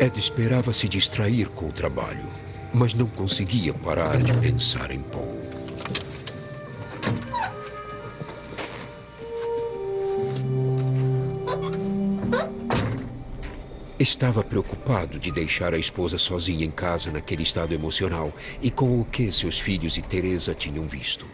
Ed esperava se distrair com o trabalho, mas não conseguia parar de pensar em Paul. Estava preocupado de deixar a esposa sozinha em casa naquele estado emocional e com o que seus filhos e Teresa tinham visto.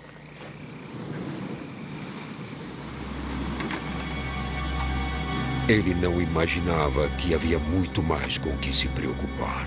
Ele não imaginava que havia muito mais com o que se preocupar.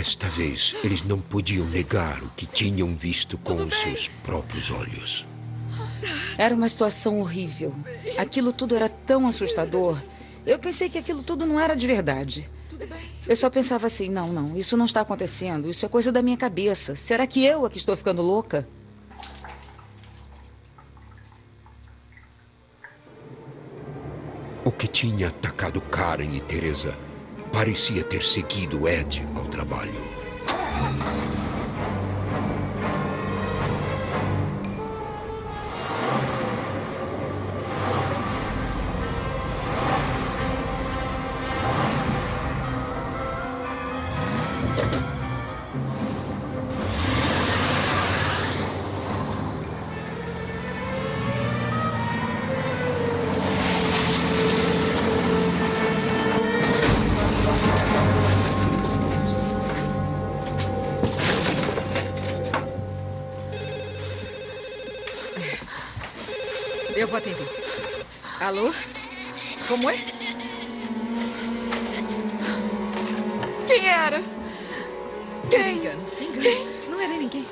Desta vez, eles não podiam negar o que tinham visto com os seus próprios olhos. Era uma situação horrível. Aquilo tudo era tão assustador. Eu pensei que aquilo tudo não era de verdade. Eu só pensava assim, não, isso não está acontecendo. Isso é coisa da minha cabeça. Será que eu é que estou ficando louca? O que tinha atacado Karen e Teresa parecia ter seguido Ed ao trabalho. Eu vou atender. Alô? Como é? Quem era? Quem? Quem? Não era ninguém.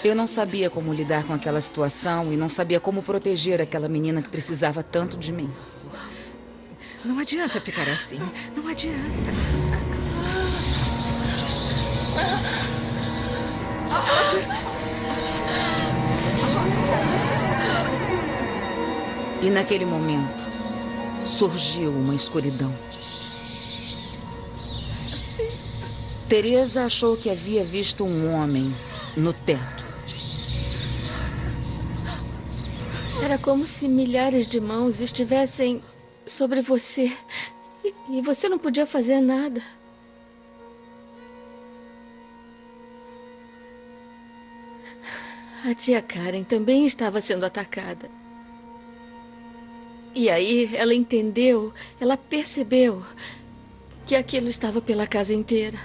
Eu não sabia como lidar com aquela situação e não sabia como proteger aquela menina que precisava tanto de mim. Não adianta ficar assim. Não adianta. E naquele momento, surgiu uma escuridão. Teresa achou que havia visto um homem no teto. Era como se milhares de mãos estivessem sobre você. E você não podia fazer nada. A tia Karen também estava sendo atacada. E aí ela entendeu, ela percebeu que aquilo estava pela casa inteira.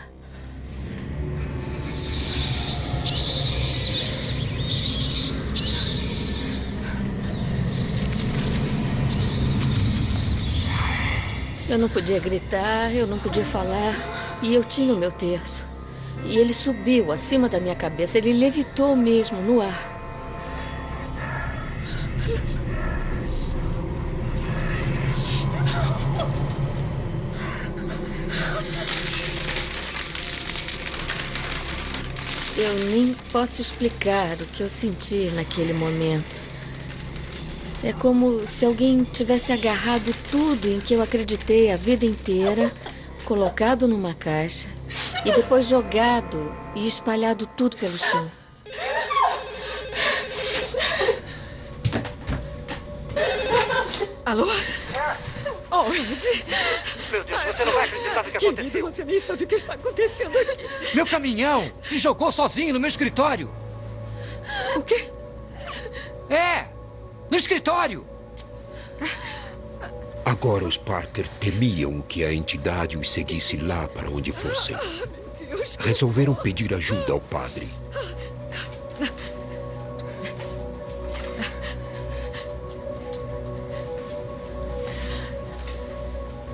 Eu não podia gritar, eu não podia falar, e eu tinha o meu terço. E ele subiu acima da minha cabeça, ele levitou mesmo no ar. Eu nem posso explicar o que eu senti naquele momento. É como se alguém tivesse agarrado tudo em que eu acreditei a vida inteira, colocado numa caixa e depois jogado e espalhado tudo pelo chão. Alô? Oh, Ed. Meu Deus, você não vai acreditar no que Querido, aconteceu. você nem sabe o que está acontecendo aqui. Meu caminhão se jogou sozinho no meu escritório. O quê? É, no escritório. Agora os Parker temiam que a entidade os seguisse lá para onde fossem. Meu Deus. Resolveram pedir ajuda ao padre.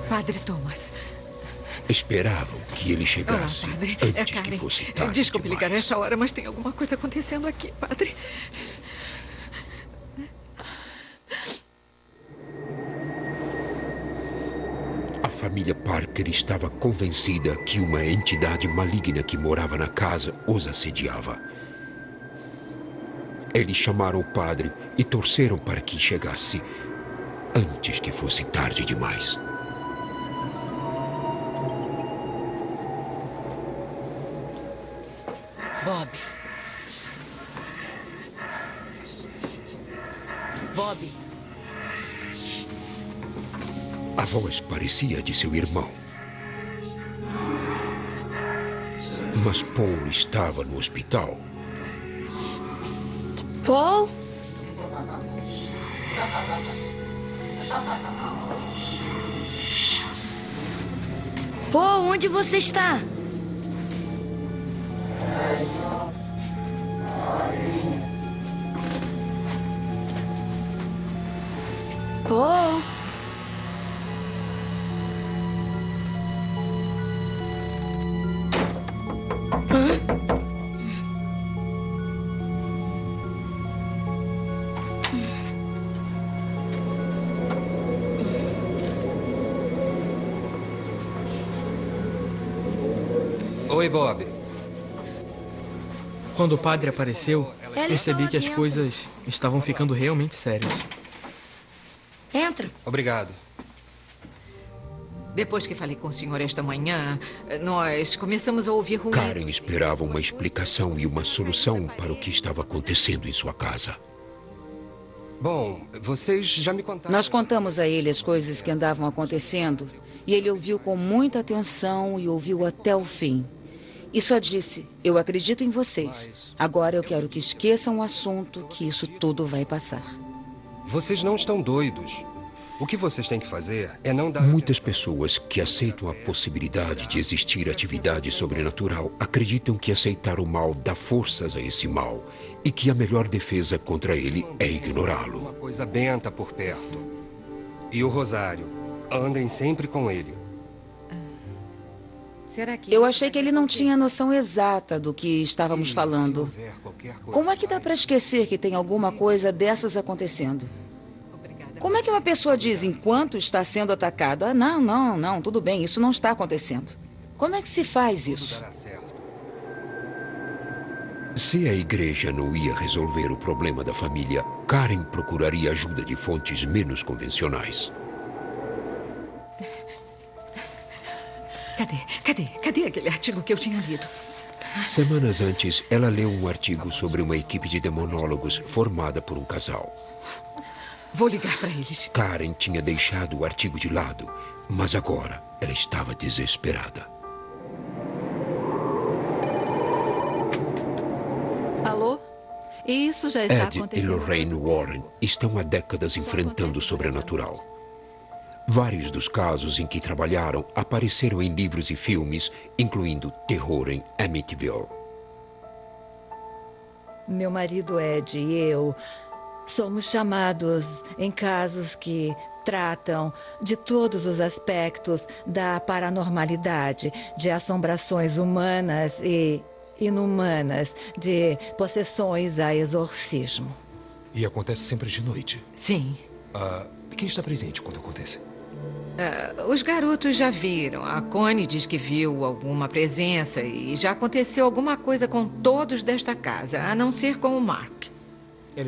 Padre Thomas. Esperavam que ele chegasse Padre, antes Karen. que fosse tarde Desculpe ligar demais. essa hora, mas tem alguma coisa acontecendo aqui, padre. A família Parker estava convencida que uma entidade maligna que morava na casa os assediava. Eles chamaram o padre e torceram para que chegasse antes que fosse tarde demais. Bob. Bob. A voz parecia de seu irmão. Mas Paul estava no hospital. Paul? Paul, onde você está? Paul? Oi, Bob. Quando o padre apareceu, percebi que as dentro. coisas estavam ficando realmente sérias. Entra. Obrigado. Depois que falei com o senhor esta manhã, nós começamos a ouvir ruído. Karen esperava uma explicação e uma solução para o que estava acontecendo em sua casa. Bom, vocês já me contaram... Nós contamos a ele as coisas que andavam acontecendo e ele ouviu com muita atenção e ouviu até o fim. E só disse, eu acredito em vocês. Agora eu quero que esqueçam o assunto, que isso tudo vai passar. Vocês não estão doidos. O que vocês têm que fazer é não dar... Muitas pessoas que aceitam a possibilidade de existir atividade sobrenatural acreditam que aceitar o mal dá forças a esse mal e que a melhor defesa contra ele é ignorá-lo. Uma coisa benta por perto. E o rosário. Andem sempre com ele. Eu achei que ele não tinha noção exata do que estávamos falando. Como é que dá para esquecer que tem alguma coisa dessas acontecendo? Como é que uma pessoa diz enquanto está sendo atacada? Ah, não, tudo bem, isso não está acontecendo. Como é que se faz isso? Se a igreja não ia resolver o problema da família, Karen procuraria ajuda de fontes menos convencionais. Cadê aquele artigo que eu tinha lido? Semanas antes, ela leu um artigo sobre uma equipe de demonólogos formada por um casal. Vou ligar para eles. Karen tinha deixado o artigo de lado, mas agora ela estava desesperada. Alô? Isso já está Ed e acontecendo. Lorraine Warren estão há décadas enfrentando o sobrenatural. Vários dos casos em que trabalharam apareceram em livros e filmes, incluindo Terror em Amityville. Meu marido Ed e eu somos chamados em casos que tratam de todos os aspectos da paranormalidade, de assombrações humanas e inumanas, de possessões a exorcismo. E acontece sempre de noite? Sim. Quem está presente quando acontece? Os garotos já viram. A Connie diz que viu alguma presença e já aconteceu alguma coisa com todos desta casa, a não ser com o Mark.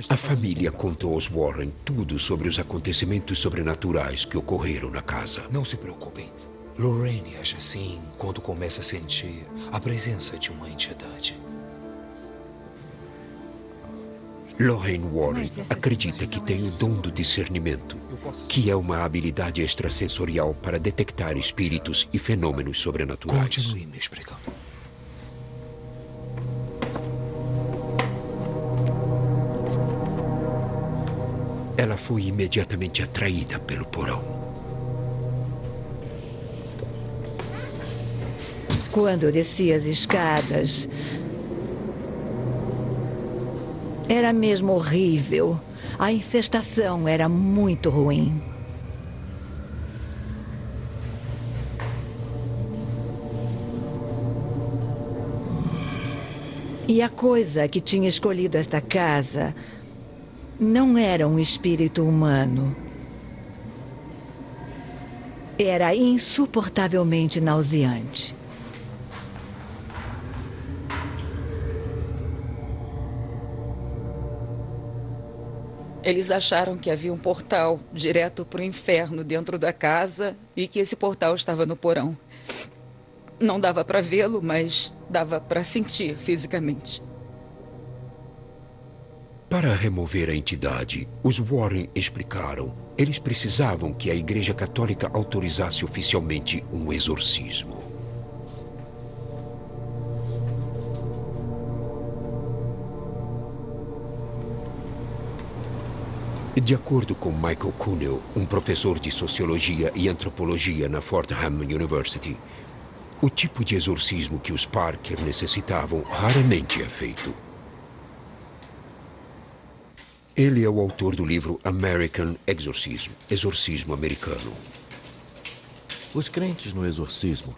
A família contou aos Warren tudo sobre os acontecimentos sobrenaturais que ocorreram na casa. Não se preocupem. Lorraine age assim quando começa a sentir a presença de uma entidade. Lorraine Warren acredita que tem o dom do discernimento, que é uma habilidade extrasensorial para detectar espíritos e fenômenos sobrenaturais. Continue me explicando. Ela foi imediatamente atraída pelo porão. Quando eu desci as escadas, era mesmo horrível. A infestação era muito ruim. E a coisa que tinha escolhido esta casa não era um espírito humano. Era insuportavelmente nauseante. Eles acharam que havia um portal direto para o inferno dentro da casa e que esse portal estava no porão. Não dava para vê-lo, mas dava para sentir fisicamente. Para remover a entidade, os Warren explicaram, eles precisavam que a Igreja Católica autorizasse oficialmente um exorcismo. De acordo com Michael Kuhnel, um professor de Sociologia e Antropologia na Fordham University, o tipo de exorcismo que os Parker necessitavam raramente é feito. Ele é o autor do livro American Exorcism, Exorcismo Americano. Os crentes no exorcismo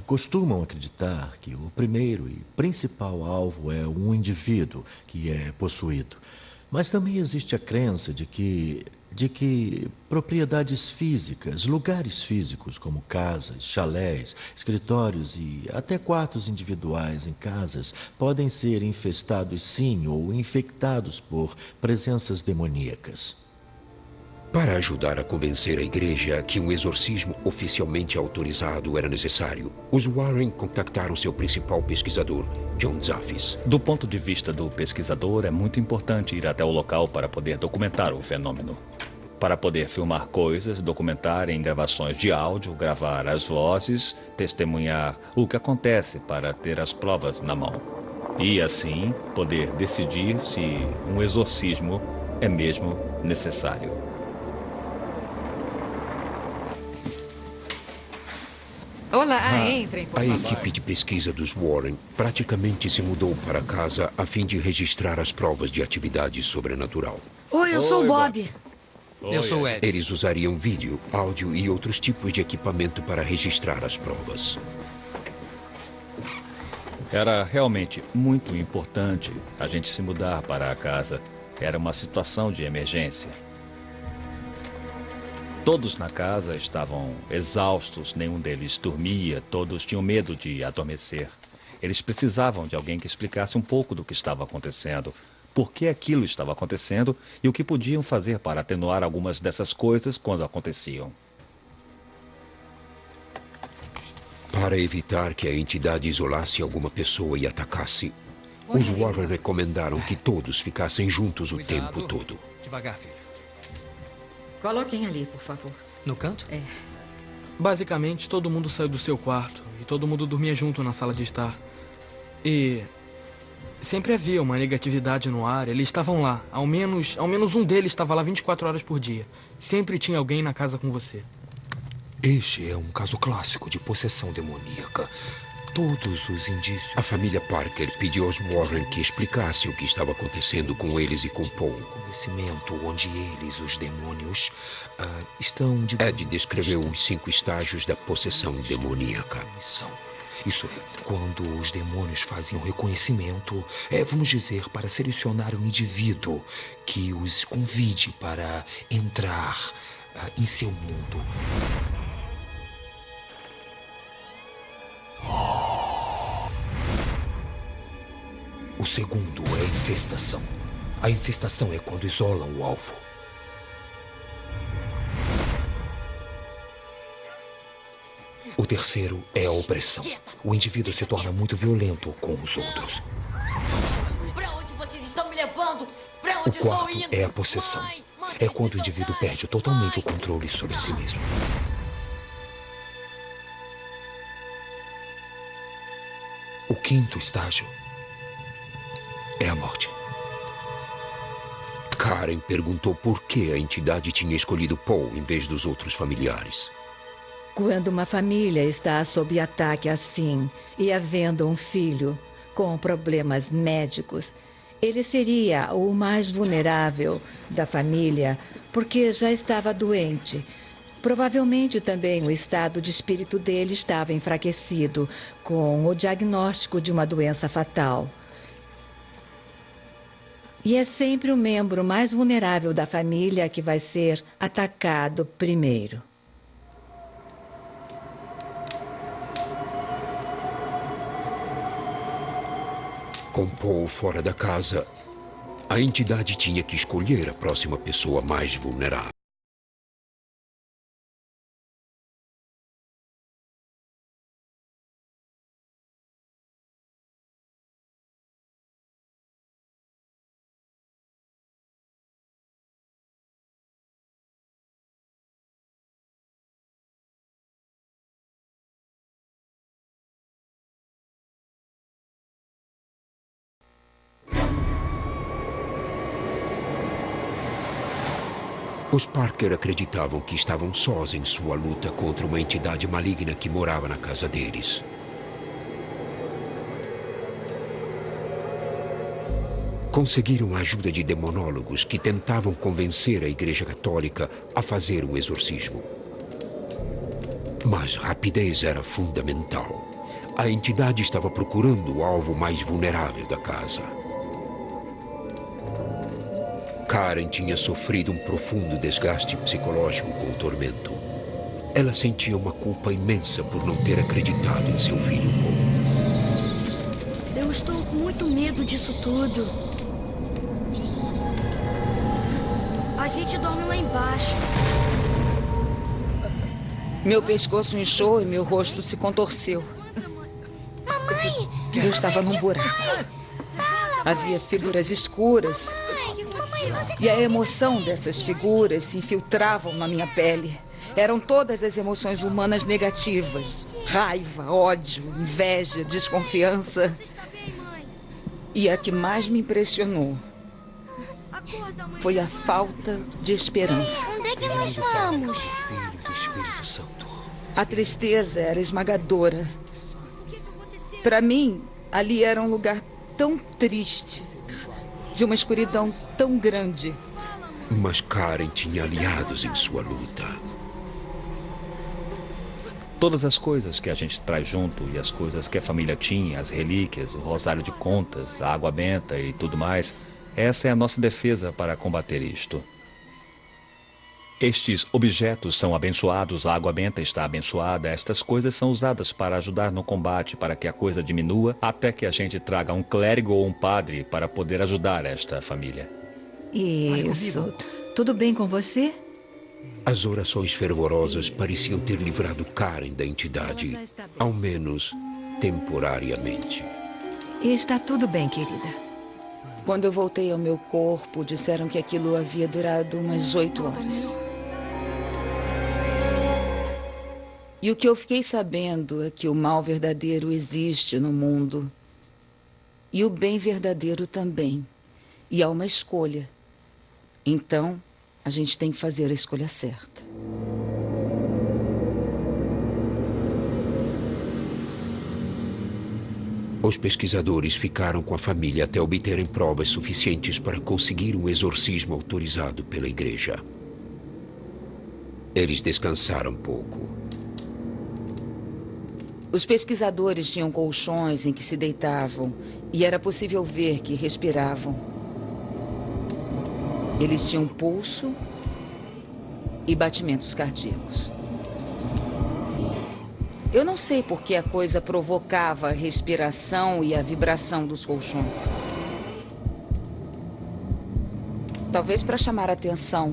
costumam acreditar que o primeiro e principal alvo é um indivíduo que é possuído. Mas também existe a crença de que de que propriedades físicas, lugares físicos como casas, chalés, escritórios e até quartos individuais em casas podem ser infestados sim ou infectados por presenças demoníacas. Para ajudar a convencer a igreja que um exorcismo oficialmente autorizado era necessário, os Warren contactaram seu principal pesquisador, John Zaffis. Do ponto de vista do pesquisador, é muito importante ir até o local para poder documentar o fenômeno. Para poder filmar coisas, documentar em gravações de áudio, gravar as vozes, testemunhar o que acontece para ter as provas na mão. E assim, poder decidir se um exorcismo é mesmo necessário. Olá, entrem, por A favor. equipe de pesquisa dos Warren praticamente se mudou para casa a fim de registrar as provas de atividade sobrenatural. Oi, eu sou o Bob. Eu sou o Ed. Eles usariam vídeo, áudio e outros tipos de equipamento para registrar as provas. Era realmente muito importante a gente se mudar para a casa. Era uma situação de emergência. Todos na casa estavam exaustos, nenhum deles dormia, todos tinham medo de adormecer. Eles precisavam de alguém que explicasse um pouco do que estava acontecendo, por que aquilo estava acontecendo e o que podiam fazer para atenuar algumas dessas coisas quando aconteciam. Para evitar que a entidade isolasse alguma pessoa e atacasse, os Warren recomendaram que todos ficassem juntos o tempo todo. Devagar, filho. Coloquem ali, por favor. No canto? É. Basicamente, todo mundo saiu do seu quarto e todo mundo dormia junto na sala de estar. E sempre havia uma negatividade no ar, eles estavam lá. Ao menos um deles estava lá 24 horas por dia. Sempre tinha alguém na casa com você. Este é um caso clássico de possessão demoníaca. Todos os indícios... A família Parker pediu aos Warren que explicasse o que estava acontecendo com eles e com Paul. Conhecimento onde eles, os demônios, estão... Ed descreveu os 5 estágios da possessão demoníaca. Isso é, quando os demônios fazem o reconhecimento, vamos dizer, para selecionar um indivíduo que os convide para entrar em seu mundo. O segundo é a infestação. A infestação é quando isolam o alvo. O terceiro é a opressão. O indivíduo se torna muito violento com os outros. Pra onde vocês estão me levando? Pra O onde estou quarto indo? é a possessão. É quando o indivíduo perde totalmente o controle sobre si mesmo. O quinto estágio é a morte. Karen perguntou por que a entidade tinha escolhido Paul em vez dos outros familiares. Quando uma família está sob ataque assim e havendo um filho com problemas médicos, ele seria o mais vulnerável da família porque já estava doente. Provavelmente também o estado de espírito dele estava enfraquecido com o diagnóstico de uma doença fatal. E é sempre o membro mais vulnerável da família que vai ser atacado primeiro. Com Paul fora da casa, a entidade tinha que escolher a próxima pessoa mais vulnerável. Os Parker acreditavam que estavam sós em sua luta contra uma entidade maligna que morava na casa deles. Conseguiram a ajuda de demonólogos que tentavam convencer a Igreja Católica a fazer um exorcismo. Mas rapidez era fundamental. A entidade estava procurando o alvo mais vulnerável da casa. Karen tinha sofrido um profundo desgaste psicológico com o tormento. Ela sentia uma culpa imensa por não ter acreditado em seu filho Paul. Eu estou com muito medo disso tudo. A gente dorme lá embaixo. Meu pescoço inchou e meu rosto se contorceu. Mamãe! Eu estava num buraco. Havia figuras escuras. E a emoção dessas figuras se infiltravam na minha pele. Eram todas as emoções humanas negativas. Raiva, ódio, inveja, desconfiança. E a que mais me impressionou foi a falta de esperança. Onde é que nós vamos? Filho do Espírito Santo. A tristeza era esmagadora. Para mim, ali era um lugar tão triste, de uma escuridão tão grande. Mas Karen tinha aliados em sua luta. Todas as coisas que a gente traz junto e as coisas que a família tinha, as relíquias, o rosário de contas, a água benta e tudo mais, essa é a nossa defesa para combater isto. Estes objetos são abençoados, a água benta está abençoada, estas coisas são usadas para ajudar no combate, para que a coisa diminua, até que a gente traga um clérigo ou um padre para poder ajudar esta família. Isso. Tudo bem com você? As orações fervorosas pareciam ter livrado Karen da entidade, ao menos temporariamente. Está tudo bem, querida. Quando eu voltei ao meu corpo, disseram que aquilo havia durado umas 8 horas. E o que eu fiquei sabendo é que o mal verdadeiro existe no mundo. E o bem verdadeiro também. E há uma escolha. Então, a gente tem que fazer a escolha certa. Os pesquisadores ficaram com a família até obterem provas suficientes para conseguir um exorcismo autorizado pela igreja. Eles descansaram pouco. Os pesquisadores tinham colchões em que se deitavam e era possível ver que respiravam. Eles tinham pulso e batimentos cardíacos. Eu não sei por que a coisa provocava a respiração e a vibração dos colchões. Talvez para chamar a atenção,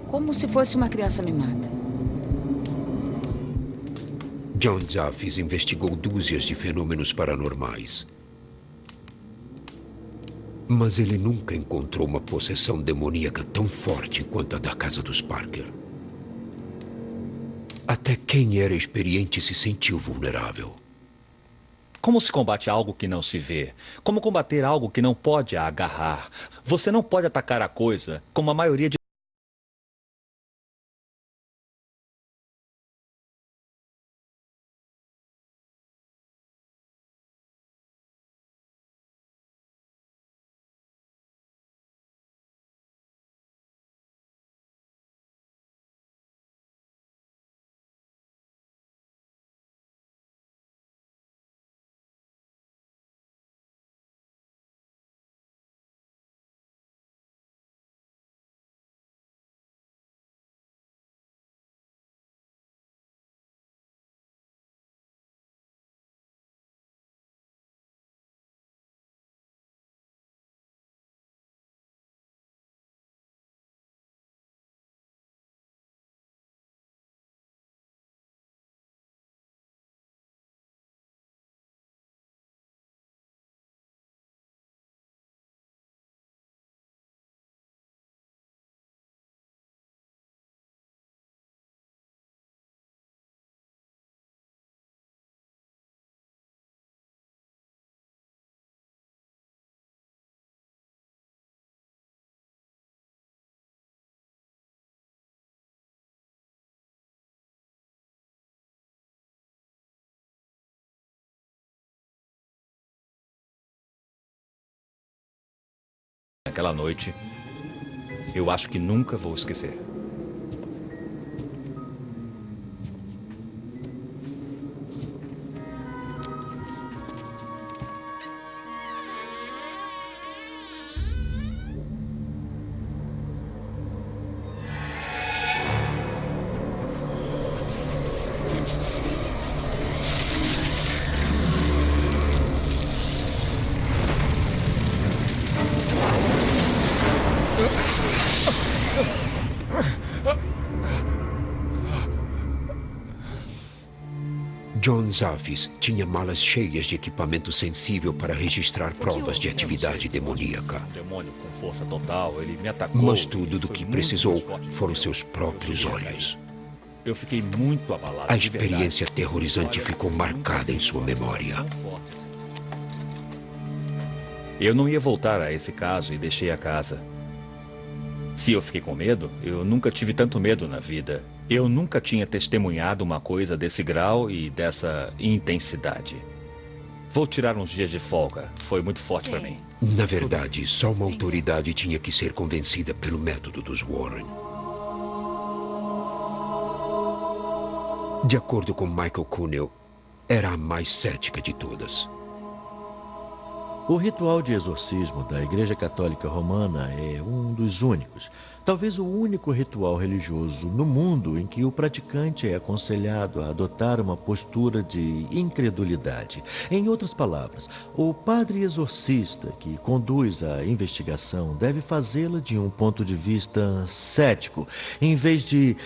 como se fosse uma criança mimada. John Zaffis investigou dúzias de fenômenos paranormais. Mas ele nunca encontrou uma possessão demoníaca tão forte quanto a da casa dos Parker. Até quem era experiente se sentiu vulnerável. Como se combate algo que não se vê? Como combater algo que não pode agarrar? Você não pode atacar a coisa como a maioria de... Naquela noite, eu acho que nunca vou esquecer. John Zaffis tinha malas cheias de equipamento sensível para registrar provas de atividade demoníaca. Um demônio com força total, ele me atacou. Mas tudo do que precisou foram seus próprios olhos. Eu fiquei muito abalado. A experiência aterrorizante ficou marcada em sua memória. Eu não ia voltar a esse caso e deixei a casa. Se eu fiquei com medo, eu nunca tive tanto medo na vida. Eu nunca tinha testemunhado uma coisa desse grau e dessa intensidade. Vou tirar uns dias de folga. Foi muito forte para mim. Na verdade, só uma autoridade tinha que ser convencida pelo método dos Warren. De acordo com Michael Cunell, era a mais cética de todas. O ritual de exorcismo da Igreja Católica Romana é um dos únicos, talvez o único ritual religioso no mundo em que o praticante é aconselhado a adotar uma postura de incredulidade. Em outras palavras, o padre exorcista que conduz a investigação deve fazê-la de um ponto de vista cético, em vez de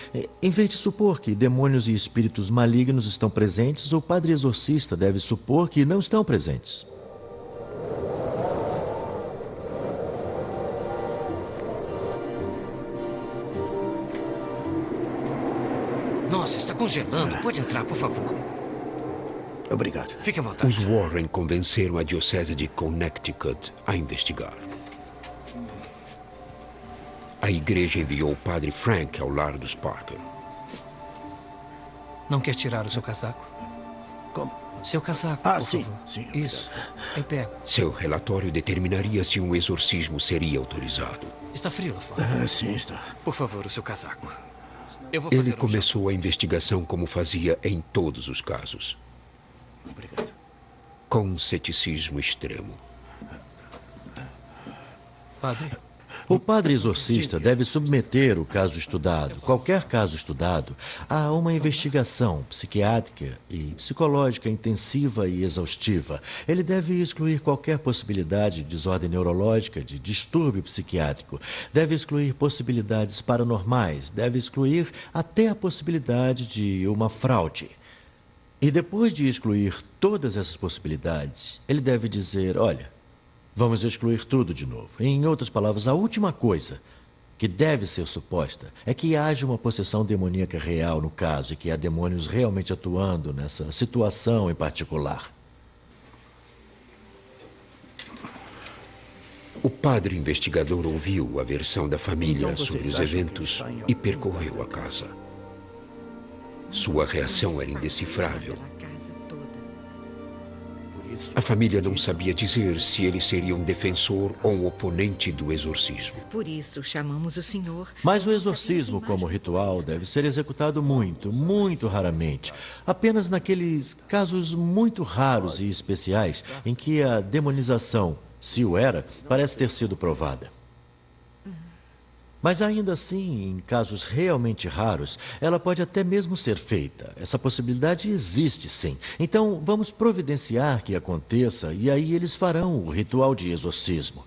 supor que demônios e espíritos malignos estão presentes, o padre exorcista deve supor que não estão presentes. Nossa, está congelando. Pode entrar, por favor. Obrigado. Fique à vontade. Os Warren convenceram a diocese de Connecticut a investigar. A igreja enviou o padre Frank ao lar dos Parker. Não quer tirar o seu casaco? Como? Seu casaco, por sim, favor. sim. Isso. Aí pega. Seu relatório determinaria se um exorcismo seria autorizado. Está frio lá fora. Sim, está. Por favor, o seu casaco. Eu vou fazer Ele começou a investigação como fazia em todos os casos. Obrigado. Com um ceticismo extremo. Padre? O padre exorcista deve submeter o caso estudado, qualquer caso estudado, a uma investigação psiquiátrica e psicológica intensiva e exaustiva. Ele deve excluir qualquer possibilidade de desordem neurológica, de distúrbio psiquiátrico. Deve excluir possibilidades paranormais. Deve excluir até a possibilidade de uma fraude. E depois de excluir todas essas possibilidades, ele deve dizer, olha, vamos excluir tudo de novo. Em outras palavras, a última coisa que deve ser suposta é que haja uma possessão demoníaca real no caso e que há demônios realmente atuando nessa situação em particular. O padre investigador ouviu a versão da família Então sobre os vocês acham eventos que está em e percorreu a casa. Sua reação era indecifrável. A família não sabia dizer se ele seria um defensor ou um oponente do exorcismo. Por isso chamamos o senhor. Mas o exorcismo, como ritual, deve ser executado muito, muito raramente. Apenas naqueles casos muito raros e especiais em que a demonização, se o era, parece ter sido provada. Mas ainda assim, em casos realmente raros, ela pode até mesmo ser feita. Essa possibilidade existe, sim. Então, vamos providenciar que aconteça e aí eles farão o ritual de exorcismo.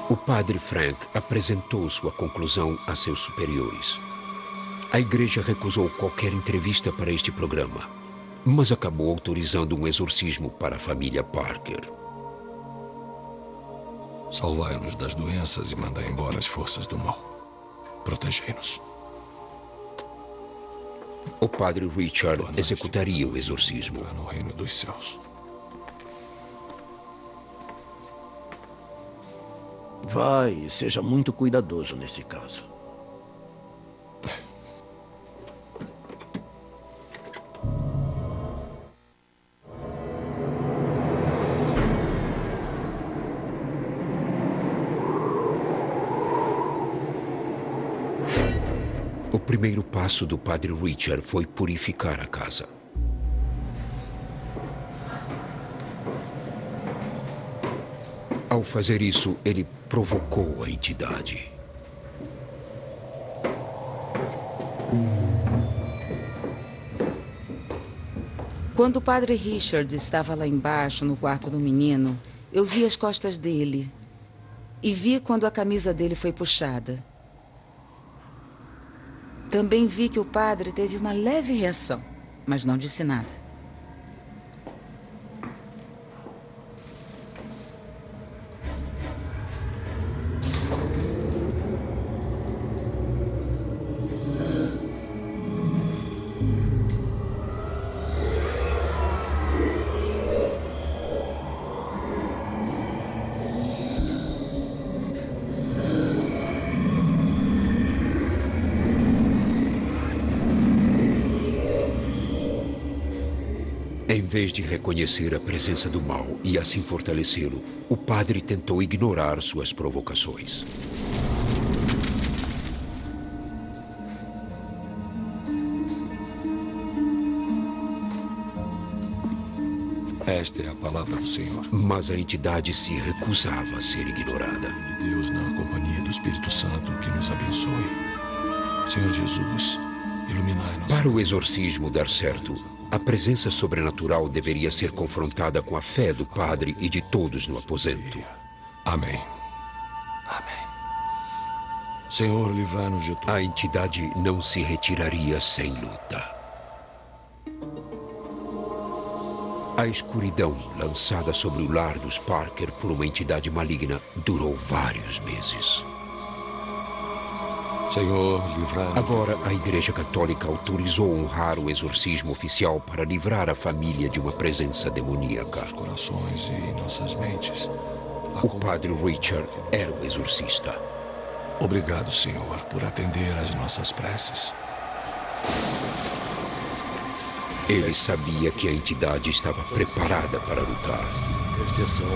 O padre Frank apresentou sua conclusão a seus superiores. A igreja recusou qualquer entrevista para este programa, mas acabou autorizando um exorcismo para a família Parker. Salvai-nos das doenças e mandai embora as forças do mal. Protegei-nos. O padre Richard executaria o exorcismo. No reino dos céus. Vai e seja muito cuidadoso nesse caso. O primeiro passo do padre Richard foi purificar a casa. Ao fazer isso, ele provocou a entidade. Quando o padre Richard estava lá embaixo, no quarto do menino, Eu vi as costas dele. E vi quando a camisa dele foi puxada. Também vi que o padre teve uma leve reação, mas não disse nada. Em vez de reconhecer a presença do mal e assim fortalecê-lo, o padre tentou ignorar suas provocações. Esta é a palavra do Senhor. Mas a entidade se recusava a ser ignorada. De Deus, na companhia do Espírito Santo, que nos abençoe. Senhor Jesus, iluminai-nos. Para o exorcismo dar certo, a presença sobrenatural deveria ser confrontada com a fé do padre e de todos no aposento. Amém. Amém. Senhor, livrai-nos de tudo. A entidade não se retiraria sem luta. A escuridão lançada sobre o lar dos Parker por uma entidade maligna durou vários meses. Senhor, livrai-nos. Agora, a Igreja Católica autorizou honrar o exorcismo oficial para livrar a família de uma presença demoníaca. Nossos corações e nossas mentes. O padre Richard era o exorcista. Obrigado, Senhor, por atender às nossas preces. Ele sabia que a entidade estava preparada para lutar. Intercessão,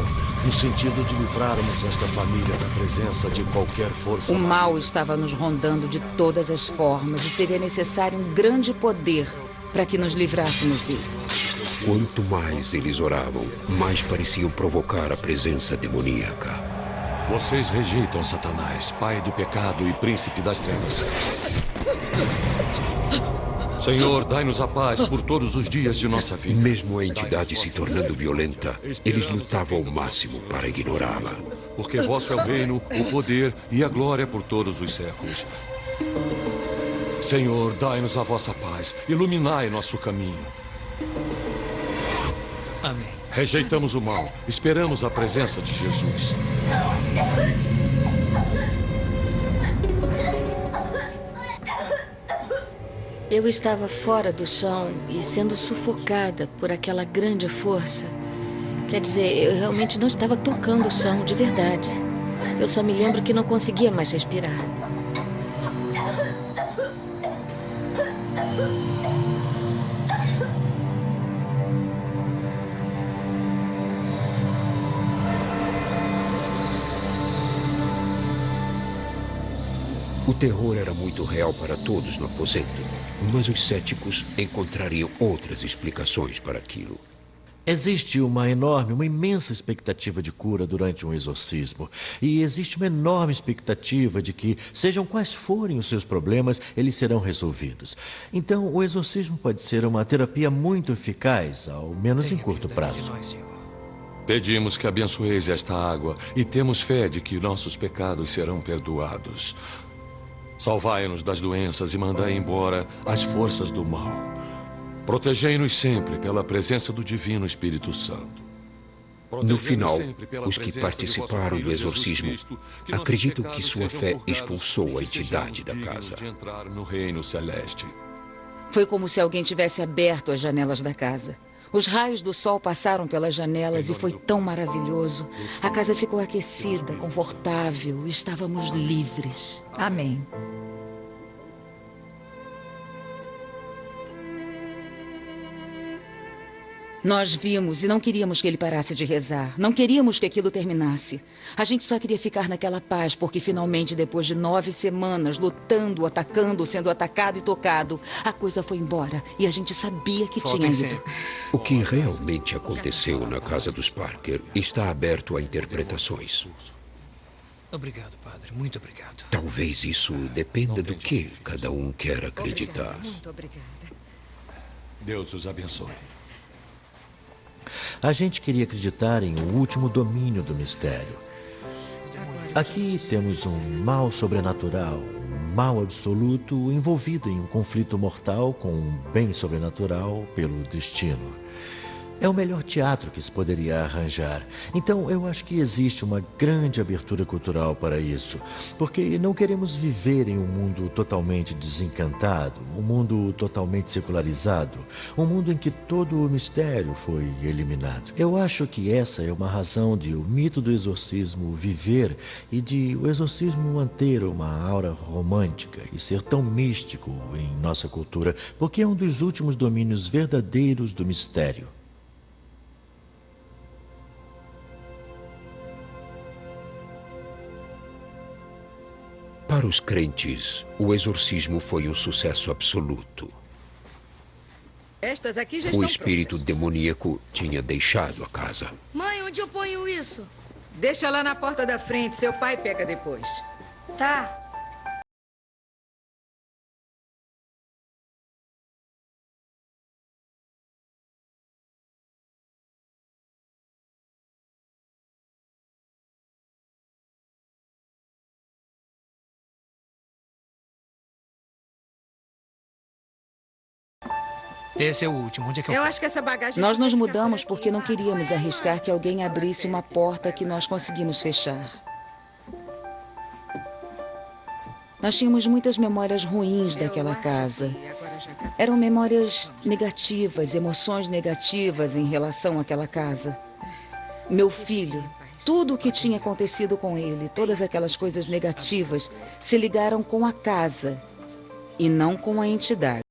no sentido de livrarmos esta família da presença de qualquer força. O mal estava nos rondando de todas as formas e seria necessário um grande poder para que nos livrássemos dele. Quanto mais eles oravam, mais pareciam provocar a presença demoníaca. Vocês rejeitam Satanás, pai do pecado e príncipe das trevas. Senhor, dai-nos a paz por todos os dias de nossa vida. Mesmo a entidade se tornando violenta, eles lutavam ao máximo para ignorá-la. Porque vosso é o reino, o poder e a glória por todos os séculos. Senhor, dai-nos a vossa paz, iluminai nosso caminho. Amém. Rejeitamos o mal, esperamos a presença de Jesus. Eu estava fora do chão e sendo sufocada por aquela grande força. Quer dizer, eu realmente não estava tocando o chão de verdade. Eu só me lembro que não conseguia mais respirar. O terror era muito real para todos no aposento, mas os céticos encontrariam outras explicações para aquilo. Existe uma imensa expectativa de cura durante um exorcismo. E existe uma enorme expectativa de que, sejam quais forem os seus problemas, eles serão resolvidos. Então, o exorcismo pode ser uma terapia muito eficaz, ao menos em curto prazo. Pedimos que abençoeis esta água e temos fé de que nossos pecados serão perdoados. Salvai-nos das doenças e mandai embora as forças do mal. Protegei-nos sempre pela presença do Divino Espírito Santo. No final, os que participaram do exorcismo acreditam que sua fé expulsou a entidade da casa. De entrar no reino celeste. Foi como se alguém tivesse aberto as janelas da casa. Os raios do sol passaram pelas janelas e foi tão maravilhoso. A casa ficou aquecida, confortável, estávamos livres. Amém. Nós vimos e não queríamos que ele parasse de rezar. Não queríamos que aquilo terminasse. A gente só queria ficar naquela paz, porque finalmente, depois de 9 semanas, lutando, atacando, sendo atacado e tocado, a coisa foi embora e a gente sabia que tinha ido. O que realmente aconteceu na casa dos Parker está aberto a interpretações. Obrigado, padre. Muito obrigado. Talvez isso dependa do que cada um quer acreditar. Muito obrigada. Deus os abençoe. A gente queria acreditar em um último domínio do mistério. Aqui temos um mal sobrenatural, um mal absoluto envolvido em um conflito mortal com um bem sobrenatural pelo destino. É o melhor teatro que se poderia arranjar. Então, eu acho que existe uma grande abertura cultural para isso. Porque não queremos viver em um mundo totalmente desencantado, um mundo totalmente secularizado, um mundo em que todo o mistério foi eliminado. Eu acho que essa é uma razão de o mito do exorcismo viver e de o exorcismo manter uma aura romântica e ser tão místico em nossa cultura, porque é um dos últimos domínios verdadeiros do mistério. Para os crentes, o exorcismo foi um sucesso absoluto. Estas aqui já O estão espírito demoníaco tinha deixado a casa. Mãe, onde eu ponho isso? Deixa lá na porta da frente, seu pai pega depois. Tá. Esse é o último. Onde é que eu... Eu acho que essa bagagem... Nós nos mudamos porque não queríamos arriscar que alguém abrisse uma porta que nós conseguimos fechar. Nós tínhamos muitas memórias ruins daquela casa. Eram memórias negativas, emoções negativas em relação àquela casa. Meu filho, tudo o que tinha acontecido com ele, todas aquelas coisas negativas, se ligaram com a casa e não com a entidade.